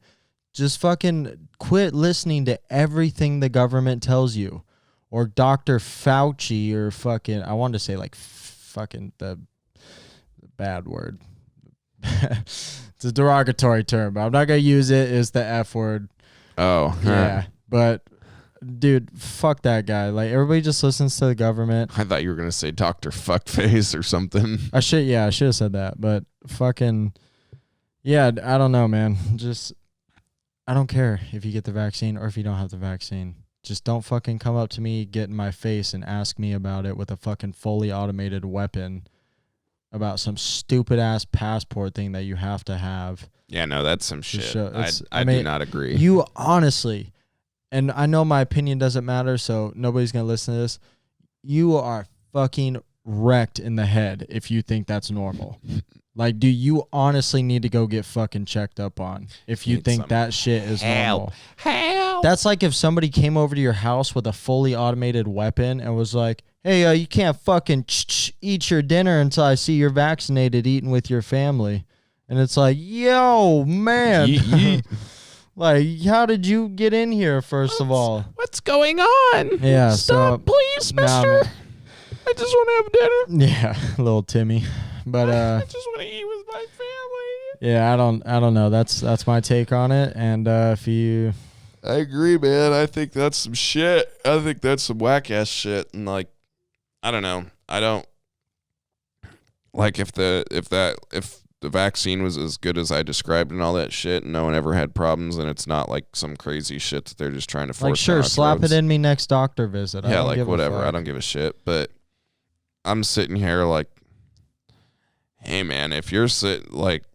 Speaker 2: Just fucking quit listening to everything the government tells you. Or Dr. Fauci or fucking, I wanted to say like fucking the bad word. It's a derogatory term, but I'm not going to use it. It's the F word.
Speaker 1: Oh.
Speaker 2: Yeah. But... dude, fuck that guy. Like, everybody just listens to the government.
Speaker 1: I thought you were going to say Dr. Fuckface or something.
Speaker 2: I should have said that. But fucking, yeah, I don't know, man. Just, I don't care if you get the vaccine or if you don't have the vaccine. Just don't fucking come up to me, get in my face, and ask me about it with a fucking fully automated weapon about some stupid-ass passport thing that you have to have.
Speaker 1: Yeah, no, that's some shit. I do not agree.
Speaker 2: You honestly... and I know my opinion doesn't matter, so nobody's going to listen to this. You are fucking wrecked in the head if you think that's normal. Like, do you honestly need to go get fucking checked up on if you think that shit is normal?
Speaker 1: Help.
Speaker 2: That's like if somebody came over to your house with a fully automated weapon and was like, hey, you can't fucking eat your dinner until I see you're vaccinated eating with your family. And it's like, yo, man. Like, how did you get in here, first of all?
Speaker 1: What's going on?
Speaker 2: Yeah,
Speaker 1: Stop, please, mister. I just want to have dinner.
Speaker 2: Yeah, little Timmy. But
Speaker 1: I just want to eat with my family.
Speaker 2: Yeah, I don't know. That's my take on it. And if you...
Speaker 1: I agree, man. I think that's some shit. I think that's some whack-ass shit. And, like, I don't know. I don't... like, if the vaccine was as good as I described and all that shit, and no one ever had problems, and it's not like some crazy shit that they're just trying to force.
Speaker 2: Like, sure, slap it in me next doctor visit.
Speaker 1: Yeah, like whatever. I don't give a shit. But I'm sitting here like, hey man, if you're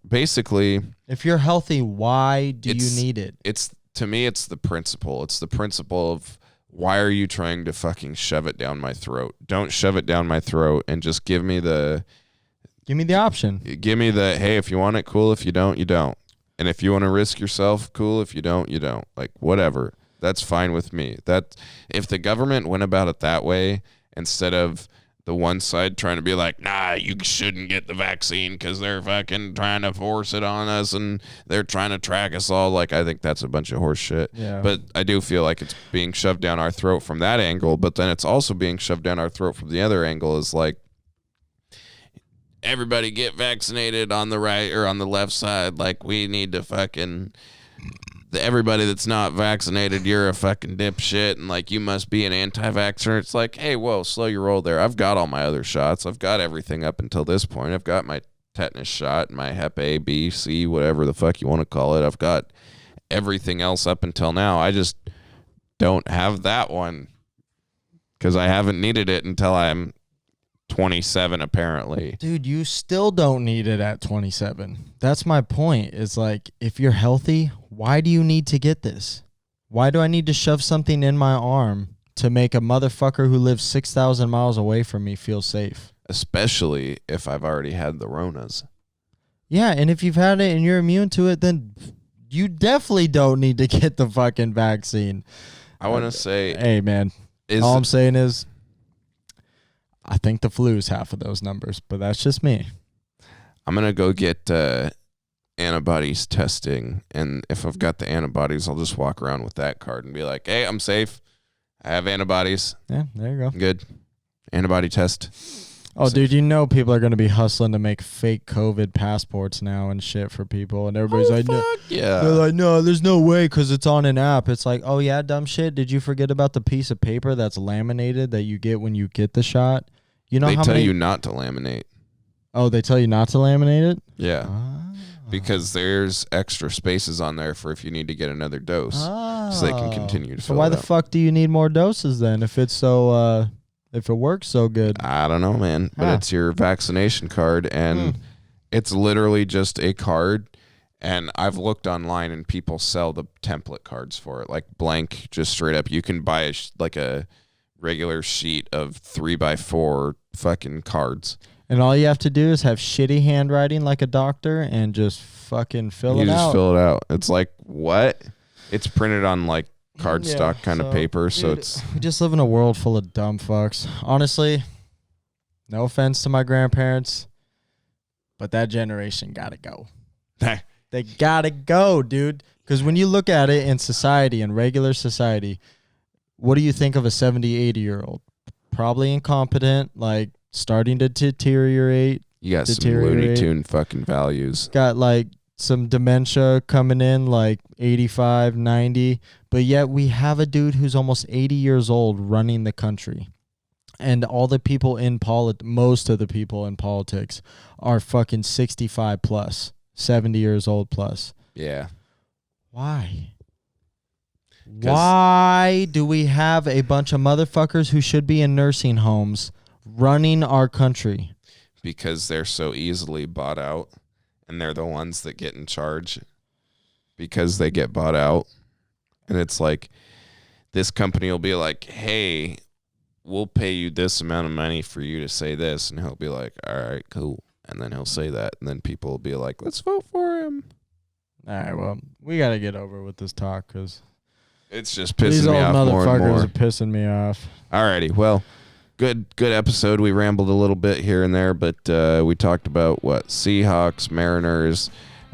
Speaker 1: basically,
Speaker 2: if you're healthy, why do you need it?
Speaker 1: It's, to me, it's the principle. It's the principle of, why are you trying to fucking shove it down my throat? Don't shove it down my throat, and just give me the
Speaker 2: option.
Speaker 1: Give me the, hey, if you want it, cool. If you don't, you don't. And if you want to risk yourself, cool. If you don't, you don't. Like, whatever. That's fine with me. That, if the government went about it that way, instead of the one side trying to be like, nah, you shouldn't get the vaccine because they're fucking trying to force it on us and they're trying to track us all. Like, I think that's a bunch of horse shit.
Speaker 2: Yeah.
Speaker 1: But I do feel like it's being shoved down our throat from that angle, but then it's also being shoved down our throat from the other angle is like, everybody get vaccinated on the right or on the left side. Like, we need to fucking... everybody that's not vaccinated, you're a fucking dipshit, and like you must be an anti-vaxxer. It's like, hey, whoa, slow your roll there. I've got all my other shots. I've got everything up until this point. I've got my tetanus shot, my Hep A, B, C, whatever the fuck you want to call it. I've got everything else up until now. I just don't have that one because I haven't needed it until I'm 27, apparently.
Speaker 2: Dude, you still don't need it at 27. That's my point. It's like, if you're healthy, why do you need to get this? Why do I need to shove something in my arm to make a motherfucker who lives 6,000 miles away from me feel safe?
Speaker 1: Especially if I've already had the Ronas.
Speaker 2: Yeah, and if you've had it and you're immune to it, then you definitely don't need to get the fucking vaccine.
Speaker 1: I want to say...
Speaker 2: Hey, man, all I'm saying is, I think the flu is half of those numbers, but that's just me.
Speaker 1: I'm going to go get antibodies testing, and if I've got the antibodies, I'll just walk around with that card and be like, hey, I'm safe. I have antibodies.
Speaker 2: Yeah, there you go.
Speaker 1: Good. Antibody test.
Speaker 2: Oh, dude, you know people are going to be hustling to make fake COVID passports now and shit for people, and everybody's like,
Speaker 1: fuck yeah.
Speaker 2: They're like, no, there's no way because it's on an app. It's like, oh, yeah, dumb shit. Did you forget about the piece of paper that's laminated that you get when you get the shot? You know
Speaker 1: they
Speaker 2: how
Speaker 1: tell
Speaker 2: many...
Speaker 1: you not to laminate.
Speaker 2: Oh, they tell you not to laminate it?
Speaker 1: Yeah. Because there's extra spaces on there for if you need to get another dose. So they can continue to fill it
Speaker 2: why
Speaker 1: out.
Speaker 2: the fuck do you need more doses then if it's so if it works so good?
Speaker 1: I don't know, man. But it's your vaccination card, and it's literally just a card. And I've looked online, and people sell the template cards for it, like blank, just straight up. You can buy like a regular sheet of 3x4 fucking cards.
Speaker 2: And all you have to do is have shitty handwriting like a doctor and just fucking fill it out.
Speaker 1: You just fill it out. It's like, what? It's printed on like cardstock kind of paper, dude, so it's...
Speaker 2: We just live in a world full of dumb fucks. Honestly, no offense to my grandparents, but that generation gotta go. They gotta go, dude. Because when you look at it in society, in regular society, what do you think of a 70, 80-year-old? Probably incompetent, like starting to deteriorate.
Speaker 1: You got some Looney Tune fucking values.
Speaker 2: Got like some dementia coming in, like 85, 90. But yet we have a dude who's almost 80 years old running the country. And all the people in most of the people in politics are fucking 65 plus, 70 years old plus.
Speaker 1: Yeah.
Speaker 2: Why? Why do we have a bunch of motherfuckers who should be in nursing homes running our country?
Speaker 1: Because they're so easily bought out, and they're the ones that get in charge because they get bought out. And it's like, this company will be like, hey, we'll pay you this amount of money for you to say this. And he'll be like, all right, cool. And then he'll say that. And then people will be like, let's vote for him.
Speaker 2: All right, well, we got to get over with this talk because...
Speaker 1: It's just pissing me off more and more.
Speaker 2: These old motherfuckers are pissing me off.
Speaker 1: Alrighty, well, good episode. We rambled a little bit here and there, but we talked about what? Seahawks, Mariners,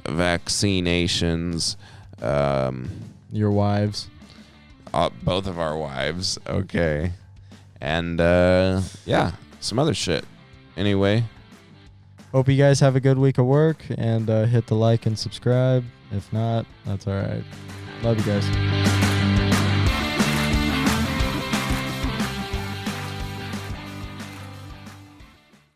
Speaker 1: vaccinations.
Speaker 2: Your wives.
Speaker 1: Both of our wives. Okay. And, yeah, some other shit. Anyway.
Speaker 2: Hope you guys have a good week of work, and hit the like and subscribe. If not, that's all right. Love you guys.